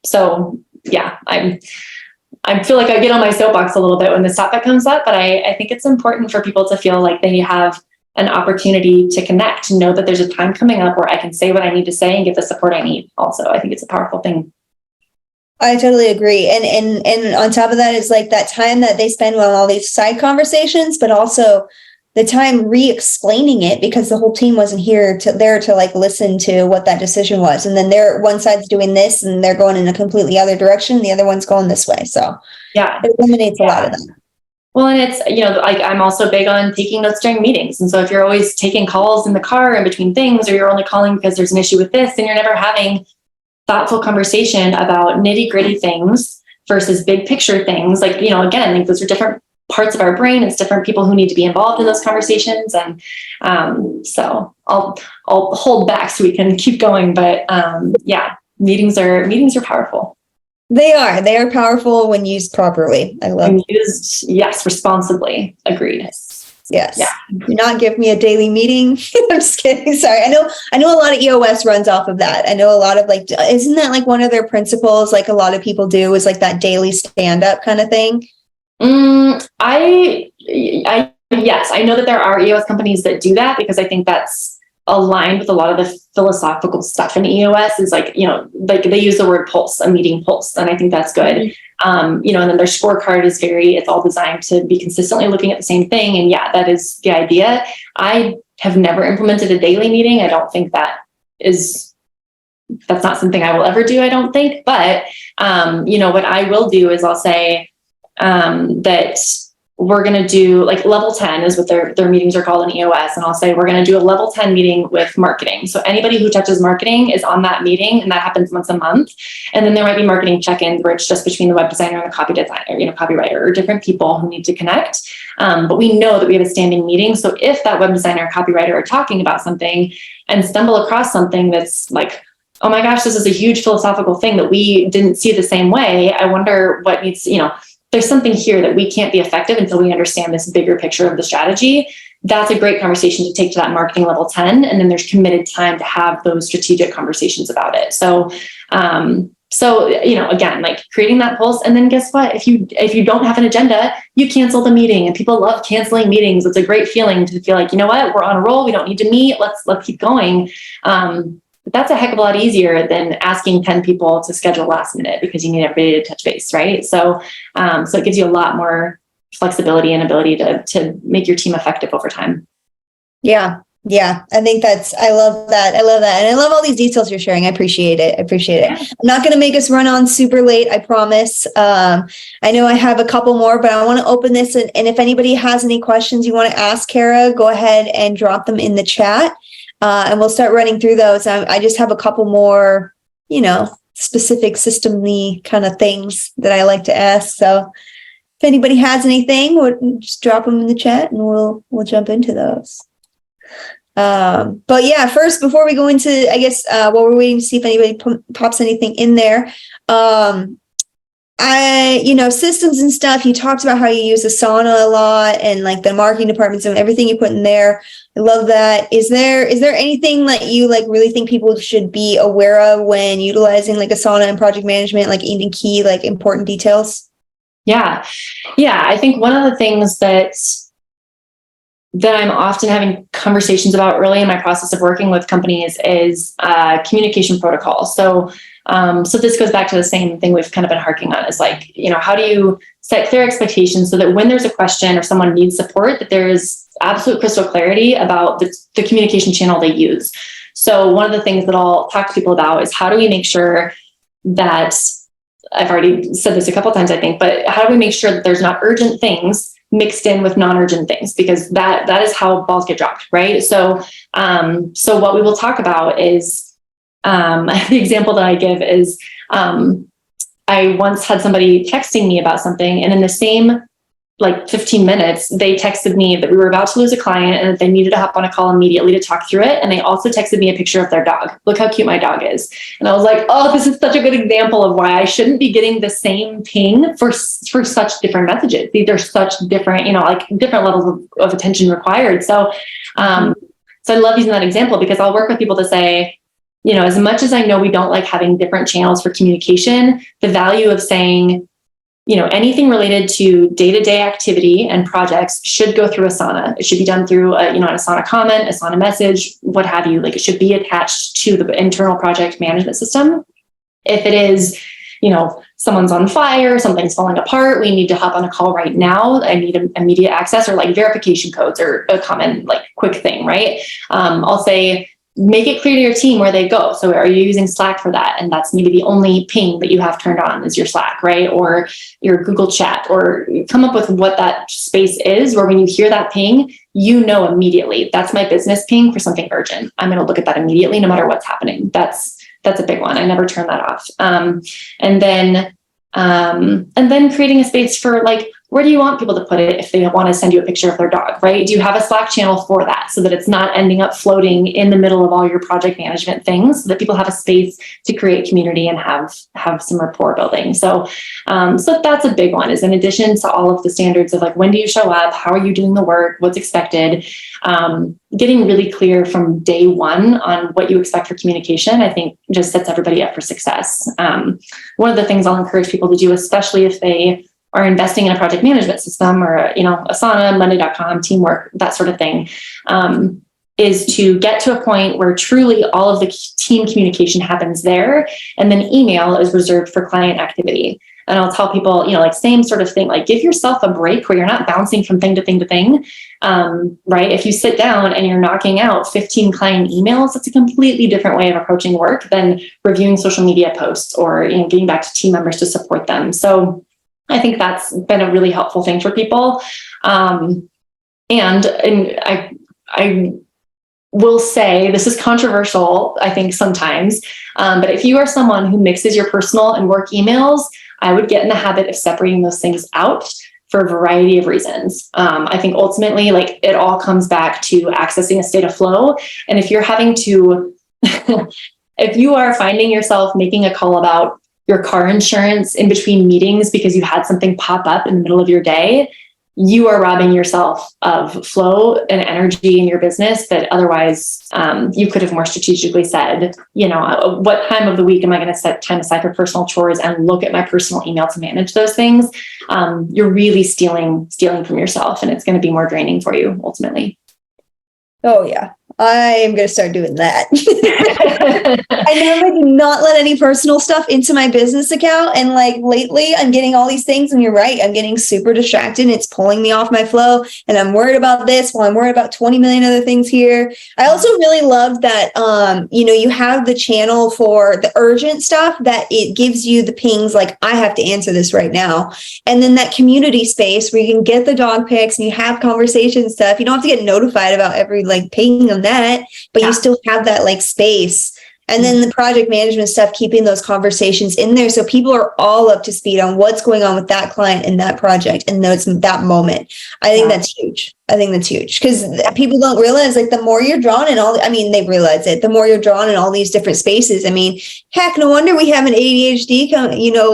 So yeah, I feel like I get on my soapbox a little bit when this topic comes up, but I think it's important for people to feel like they have an opportunity to connect, to know that there's a time coming up where I can say what I need to say and get the support I need. Also, I think it's a powerful thing. I totally agree. And on top of that is like that time that they spend on all these side conversations, but also the time re-explaining it, because the whole team wasn't there to like listen to what that decision was. And then one side's doing this and they're going in a completely other direction. The other one's going this way. So yeah, it eliminates a lot of that. Well, and it's, I'm also big on taking notes during meetings. And so if you're always taking calls in the car in between things, or you're only calling because there's an issue with this, then you're never having thoughtful conversation about nitty gritty things versus big picture things. Like, again, like those are different parts of our brain. It's different people who need to be involved in those conversations. And so I'll hold back so we can keep going. But yeah, meetings are powerful. They are powerful when used properly. I love used, yes, responsibly. Agreed. Yes. Yeah. Do not give me a daily meeting. I'm just kidding. Sorry. I know a lot of EOS runs off of that. I know a lot of isn't that like one of their principles? Like a lot of people do is like that daily stand up kind of thing. Yes, I know that there are EOS companies that do that, because I think that's aligned with a lot of the philosophical stuff in EOS. Is like, like they use the word pulse, a meeting pulse. And I think that's good. And then their scorecard is it's all designed to be consistently looking at the same thing. And yeah, that is the idea. I have never implemented a daily meeting. I don't think that's not something I will ever do, I don't think. But, what I will do is I'll say that we're going to do like level 10 is what their meetings are called in EOS. And I'll say, we're going to do a level 10 meeting with marketing. So anybody who touches marketing is on that meeting, and that happens once a month. And then there might be marketing check-ins where it's just between the web designer and the copy designer, copywriter, or different people who need to connect. But we know that we have a standing meeting. So if that web designer or copywriter are talking about something and stumble across something that's like, oh my gosh, this is a huge philosophical thing that we didn't see the same way, I wonder what needs, there's something here that we can't be effective until we understand this bigger picture of the strategy. That's a great conversation to take to that marketing level 10. And then there's committed time to have those strategic conversations about it. So, again, like creating that pulse. And then guess what? If you don't have an agenda, you cancel the meeting, and people love canceling meetings. It's a great feeling to feel like, you know what, we're on a roll. We don't need to meet. Let's keep going. But that's a heck of a lot easier than asking 10 people to schedule last minute because you need everybody to touch base, right? So it gives you a lot more flexibility and ability to make your team effective over time. Yeah. I think I love that. And I love all these details you're sharing. I appreciate it. I'm not going to make us run on super late, I promise. I know I have a couple more, but I want to open this. And if anybody has any questions you want to ask Kara, go ahead and drop them in the chat. And we'll start running through those. I just have a couple more, specific system-y kind of things that I like to ask. So if anybody has anything, we'll just drop them in the chat and we'll jump into those. But yeah, first, before we go into, I guess, while we're waiting to see if anybody pops anything in there, systems and stuff, you talked about how you use Asana a lot and like the marketing departments and everything you put in there. I love that. Is there anything that you like really think people should be aware of when utilizing like Asana and project management, like any key, like important details? Yeah. I think one of the things that I'm often having conversations about early in my process of working with companies is communication protocol. So this goes back to the same thing we've kind of been harking on, is like, how do you set clear expectations so that when there's a question or someone needs support, that there is absolute crystal clarity about the communication channel they use. So one of the things that I'll talk to people about is how do we make sure that, I've already said this a couple of times, I think, but how do we make sure that there's not urgent things mixed in with non-urgent things, because that is how balls get dropped, right? So what we will talk about is, the example that I give is, I once had somebody texting me about something, and in the same 15 minutes, they texted me that we were about to lose a client and that they needed to hop on a call immediately to talk through it. And they also texted me a picture of their dog. Look how cute my dog is. And I was like, oh, this is such a good example of why I shouldn't be getting the same ping for such different messages. These are such different, different levels of attention required. So I love using that example, because I'll work with people to say, as much as I know we don't like having different channels for communication, the value of saying, anything related to day-to-day activity and projects should go through Asana. It should be done through, an Asana comment, Asana message, what have you. Like, it should be attached to the internal project management system. If it is, someone's on fire, something's falling apart, we need to hop on a call right now, I need immediate access, or verification codes are a common quick thing, right? I'll say, make it clear to your team where they go. So are you using Slack for that? And that's maybe the only ping that you have turned on is your Slack, right? Or your Google Chat, or come up with what that space is, where when you hear that ping, immediately, that's my business ping for something urgent. I'm going to look at that immediately, no matter what's happening. That's a big one. I never turn that off. And then creating a space for where do you want people to put it if they want to send you a picture of their dog, right? Do you have a Slack channel for that, so that it's not ending up floating in the middle of all your project management things, so that people have a space to create community and have some rapport building? So that's a big one, is in addition to all of the standards of when do you show up, how are you doing the work, what's expected, getting really clear from day one on what you expect for communication, I think just sets everybody up for success. One of the things I'll encourage people to do, especially if they are investing in a project management system or, Asana, Monday.com, Teamwork, that sort of thing, is to get to a point where truly all of the team communication happens there. And then email is reserved for client activity. And I'll tell people, same sort of thing, give yourself a break where you're not bouncing from thing to thing to thing, right? If you sit down and you're knocking out 15 client emails, that's a completely different way of approaching work than reviewing social media posts or, getting back to team members to support them. So I think that's been a really helpful thing for people. And I will say, this is controversial, I think sometimes, but if you are someone who mixes your personal and work emails, I would get in the habit of separating those things out for a variety of reasons. I think ultimately, it all comes back to accessing a state of flow. And if you're having to, if you are finding yourself making a call about your car insurance in between meetings because you had something pop up in the middle of your day, you are robbing yourself of flow and energy in your business that otherwise you could have more strategically said, what time of the week am I going to set time aside for personal chores and look at my personal email to manage those things? You're really stealing from yourself, and it's going to be more draining for you ultimately. Oh yeah. I am going to start doing that. I never do not let any personal stuff into my business account. And lately I'm getting all these things, and you're right, I'm getting super distracted and it's pulling me off my flow, and I'm worried about this while I'm worried about 20 million other things here. I also really love that, you have the channel for the urgent stuff, that it gives you the pings, I have to answer this right now. And then that community space where you can get the dog pics and you have conversation stuff. You don't have to get notified about every ping of that, but you still have that space. And then the project management stuff, keeping those conversations in there so people are all up to speed on what's going on with that client and that project and that moment. I think that's huge. I think that's huge because people don't realize like the more you're drawn in all, I mean, they realize it, the more you're drawn in all these different spaces. I mean, heck, no wonder we have an ADHD,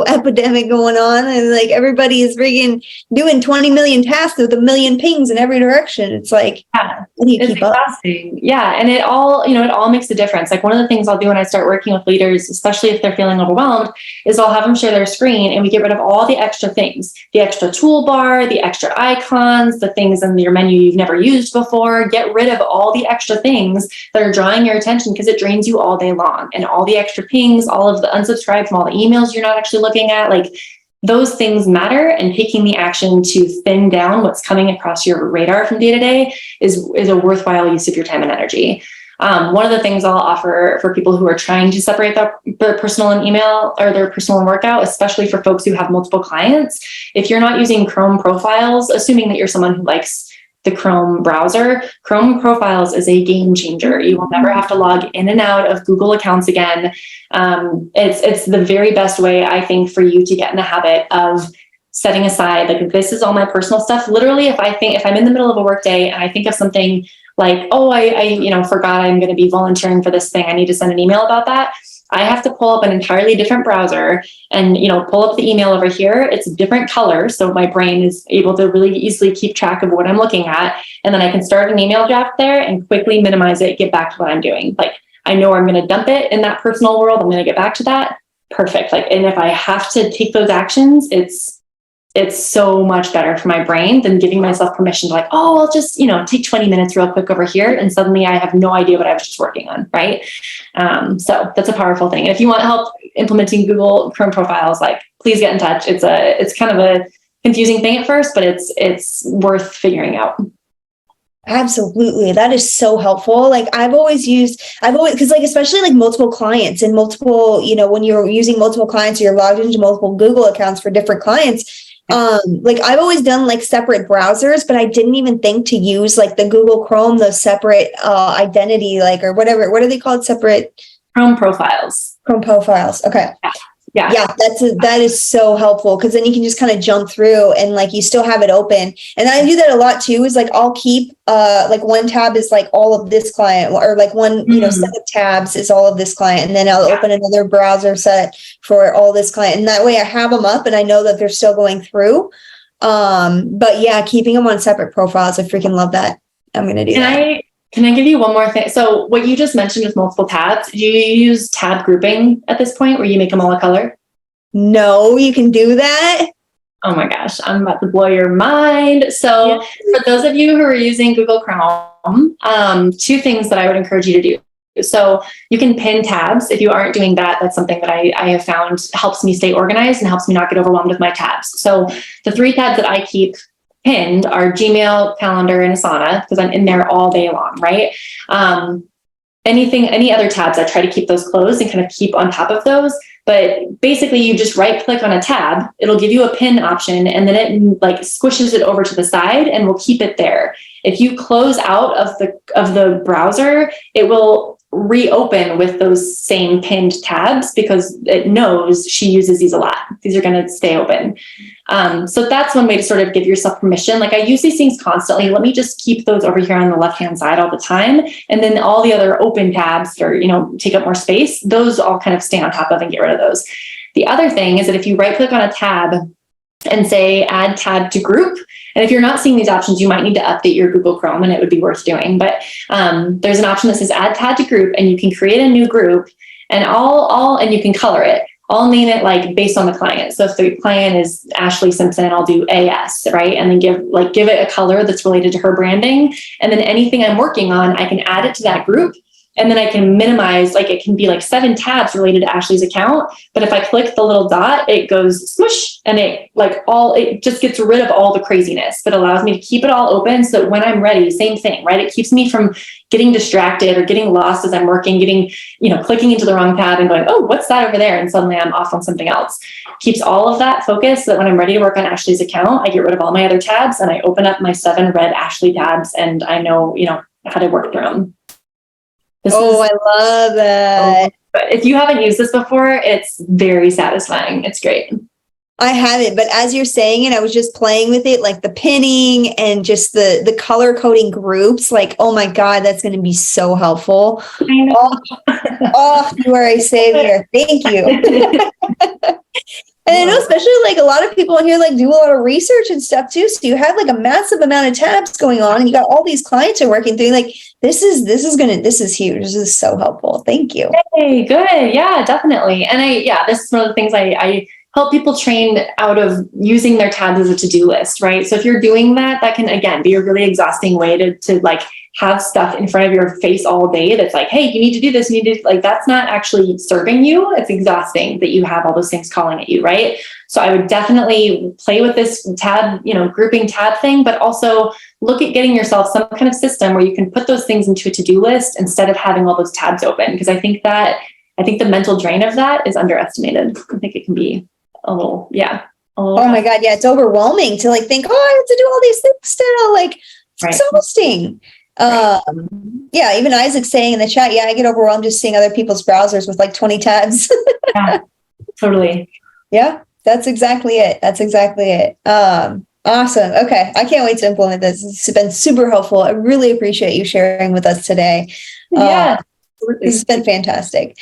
epidemic going on. And like everybody is friggin' doing 20 million tasks with a million pings in every direction. It's like, Yeah, how do you it's keep up? exhausting. Yeah. And it all makes a difference. Like one of the things I'll do when I start working with leaders, especially if they're feeling overwhelmed, is I'll have them share their screen and we get rid of all the extra things, the extra toolbar, the extra icons, the things in your menu you've never used before. Get rid of all the extra things that are drawing your attention because it drains you all day long, and all the extra pings, all of the unsubscribe from all the emails you're not actually looking at. Like those things matter, and taking the action to thin down what's coming across your radar from day to day is a worthwhile use of your time and energy. One of the things I'll offer for people who are trying to separate their personal and email, or their personal and workout, especially for folks who have multiple clients, if you're not using Chrome profiles, assuming that you're someone who likes the Chrome browser, Chrome profiles is a game changer. You will never have to log in and out of Google accounts again. It's the very best way, I think, for you to get in the habit of setting aside, like, this is all my personal stuff. Literally, if I'm in the middle of a work day and I think of something like, oh, I forgot I'm going to be volunteering for this thing, I need to send an email about that, I have to pull up an entirely different browser and, pull up the email over here. It's a different color, so my brain is able to really easily keep track of what I'm looking at. And then I can start an email draft there and quickly minimize it, get back to what I'm doing. Like, I know I'm going to dump it in that personal world. I'm going to get back to that. Perfect. Like, and if I have to take those actions, it's so much better for my brain than giving myself permission to, like, oh, I'll just, take 20 minutes real quick over here. And suddenly I have no idea what I was just working on. Right. So that's a powerful thing. And if you want help implementing Google Chrome profiles, like, please get in touch. It's kind of a confusing thing at first, but it's worth figuring out. Absolutely. That is so helpful. Like because like, especially like multiple clients and multiple, when you're using multiple clients, or you're logged into multiple Google accounts for different clients. Like I've always done like separate browsers, but I didn't even think to use like the Google Chrome, those separate identity, like, or whatever, what are they called? Separate Chrome profiles. Chrome profiles. Okay. Yeah. That is so helpful, because then you can just kind of jump through and like you still have it open. And I do that a lot too, is like I'll keep like one tab is like all of this client, or like one set of tabs is all of this client, and then I'll open another browser set for all this client, and that way I have them up and I know that they're still going through. But yeah, keeping them on separate profiles, I freaking love that. I'm gonna do that. Can I give you one more thing? So what you just mentioned with multiple tabs, do you use tab grouping at this point where you make them all a color? No, you can do that? Oh my gosh, I'm about to blow your mind. So for those of you who are using Google Chrome, two things that I would encourage you to do. So you can pin tabs. If you aren't doing that, that's something that I have found helps me stay organized and helps me not get overwhelmed with my tabs. So the 3 tabs that I keep pinned are Gmail, Calendar, and Asana, because I'm in there all day long, right? Any other tabs, I try to keep those closed and kind of keep on top of those. But basically you just right click on a tab, it'll give you a pin option, and then it like squishes it over to the side and will keep it there. If you close out of the browser, it will reopen with those same pinned tabs because it knows she uses these a lot. These are going to stay open. So that's one way to sort of give yourself permission. Like, I use these things constantly. Let me just keep those over here on the left-hand side all the time. And then all the other open tabs, or, take up more space, those all kind of stay on top of and get rid of those. The other thing is that if you right click on a tab and say add tab to group, and if you're not seeing these options, you might need to update your Google Chrome, and it would be worth doing. But there's an option that says add tab to group, and you can create a new group, and and you can color it. I'll name it like based on the client. So if the client is Ashley Simpson, I'll do AS, right? And then give it a color that's related to her branding. And then anything I'm working on, I can add it to that group. And then I can minimize, like, it can be like 7 tabs related to Ashley's account. But if I click the little dot, it goes smush, and it just gets rid of all the craziness, but allows me to keep it all open so that when I'm ready, same thing, right? It keeps me from getting distracted or getting lost as I'm working, clicking into the wrong tab and going, oh, what's that over there? And suddenly I'm off on something else. Keeps all of that focus so that when I'm ready to work on Ashley's account, I get rid of all my other tabs and I open up my 7 red Ashley tabs, and I know, how to work through them. I love that. But if you haven't used this before, it's very satisfying. It's great. I haven't, but as you're saying it, I was just playing with it, like the pinning and just the color coding groups. Like, oh my God, that's going to be so helpful. Oh, you are a savior. Thank you. And I know, especially like a lot of people in here like do a lot of research and stuff too. So you have like a massive amount of tabs going on, and you got all these clients you're working through. Like this is huge. This is so helpful. Thank you. Hey, good. Yeah, definitely. And this is one of the things I help people train out of using their tabs as a to-do list, right? So if you're doing that, that can, again, be a really exhausting way to like have stuff in front of your face all day that's like, hey, you need to do this, you need to, like, that's not actually serving you. It's exhausting that you have all those things calling at you, right? So I would definitely play with this tab, grouping tab thing, but also look at getting yourself some kind of system where you can put those things into a to-do list instead of having all those tabs open. Because I think the mental drain of that is underestimated. I think it can be a little. Oh my God. Yeah. It's overwhelming to like think, oh, I have to do all these things still. Like it's exhausting. Yeah. Even Isaac's saying in the chat, I get overwhelmed just seeing other people's browsers with like 20 tabs. Yeah, totally. Yeah, that's exactly it. Awesome. Okay. I can't wait to implement this. It's been super helpful. I really appreciate you sharing with us today. Yeah. This has been fantastic.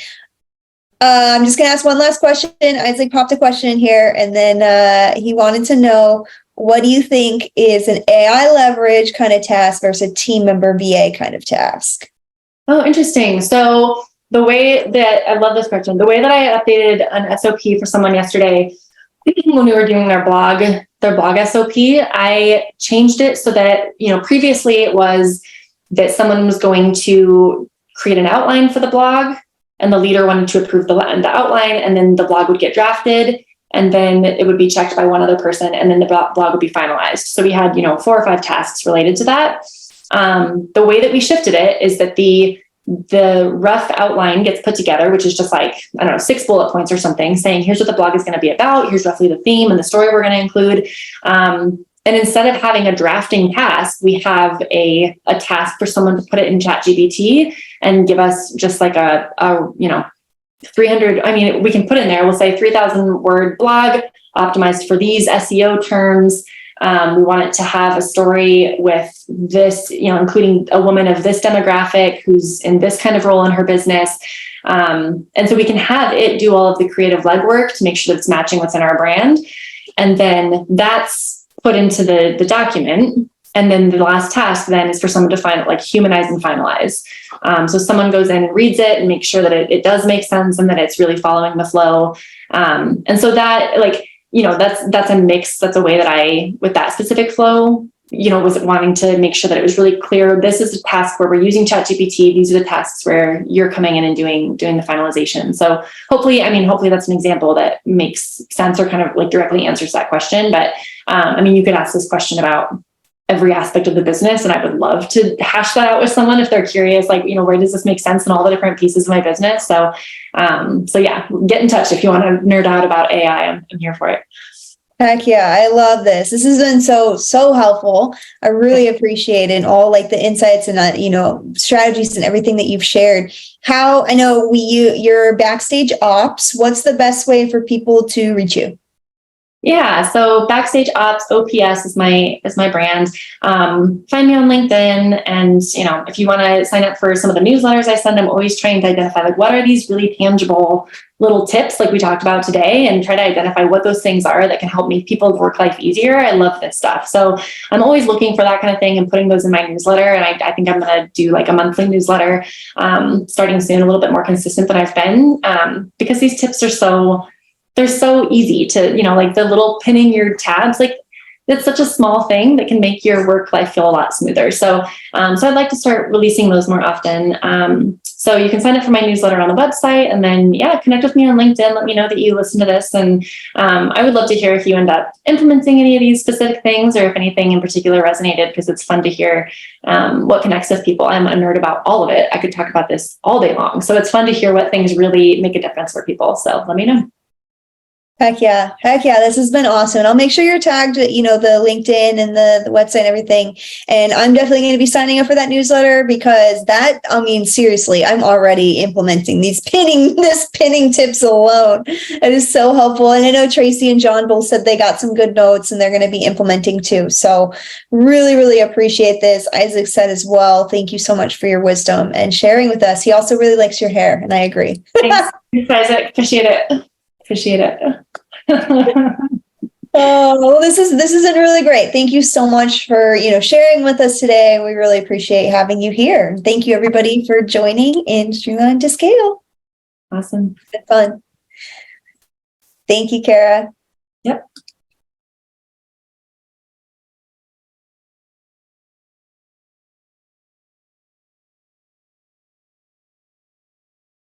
I'm just going to ask one last question. Isaac popped a question in here, and then he wanted to know, what do you think is an AI leverage kind of task versus a team member VA kind of task? Oh, interesting. So the way that, I love this question, the way that I updated an SOP for someone yesterday when we were doing their blog SOP, I changed it so that, previously it was that someone was going to create an outline for the blog, and the leader wanted to approve the outline, and then the blog would get drafted, and then it would be checked by one other person, and then the blog would be finalized. So we had, 4 or 5 tasks related to that. The way that we shifted it is that the rough outline gets put together, which is just like, 6 bullet points or something, saying here's what the blog is going to be about, here's roughly the theme and the story we're going to include. And instead of having a drafting task, we have a task for someone to put it in ChatGPT and give us just like a 300, we can put in there, we'll say 3,000 word blog optimized for these SEO terms. We want it to have a story with this, including a woman of this demographic who's in this kind of role in her business. And so we can have it do all of the creative legwork to make sure that it's matching what's in our brand. And then that's put into the document. And then the last task then is for someone to humanize and finalize. So someone goes in and reads it and makes sure that it does make sense and that it's really following the flow. And so that that's a mix. That's a way that I, with that specific flow, was wanting to make sure that it was really clear. This is a task where we're using ChatGPT. These are the tasks where you're coming in and doing the finalization. So hopefully that's an example that makes sense or kind of like directly answers that question. But you could ask this question about every aspect of the business, and I would love to hash that out with someone if they're curious, like, where does this make sense in all the different pieces of my business? So yeah, get in touch if you want to nerd out about AI. I'm here for it. Heck yeah, I love this. This has been so helpful. I really appreciate it, and all like the insights and strategies and everything that you've shared. How I know you're Backstage Ops. What's the best way for people to reach you? Yeah, so Backstage Ops, OPS is my brand. Find me on LinkedIn, and if you want to sign up for some of the newsletters I send, I'm always trying to identify like what are these really tangible little tips like we talked about today, and try to identify what those things are that can help make people's work life easier. I love this stuff. So I'm always looking for that kind of thing and putting those in my newsletter. And I think I'm going to do like a monthly newsletter starting soon, a little bit more consistent than I've been, because these tips are they're so easy to, like the little pinning your tabs, like it's such a small thing that can make your work life feel a lot smoother. So I'd like to start releasing those more often. So you can sign up for my newsletter on the website, and then, connect with me on LinkedIn. Let me know that you listen to this. And I would love to hear if you end up implementing any of these specific things, or if anything in particular resonated, because it's fun to hear what connects with people. I'm a nerd about all of it. I could talk about this all day long. So it's fun to hear what things really make a difference for people. So let me know. Heck yeah. Heck yeah. This has been awesome. And I'll make sure you're tagged, the LinkedIn and the website and everything. And I'm definitely going to be signing up for that newsletter because seriously, I'm already implementing this pinning tips alone. It is so helpful. And I know Tracy and John both said they got some good notes and they're going to be implementing too. So really, really appreciate this. Isaac said as well, thank you so much for your wisdom and sharing with us. He also really likes your hair. And I agree. Thanks, Isaac. Appreciate it. Oh, well, this has been really great. Thank you so much for, sharing with us today. We really appreciate having you here. Thank you everybody for joining in Streamline to Scale. Awesome. It's been fun. Thank you, Kara. Yep.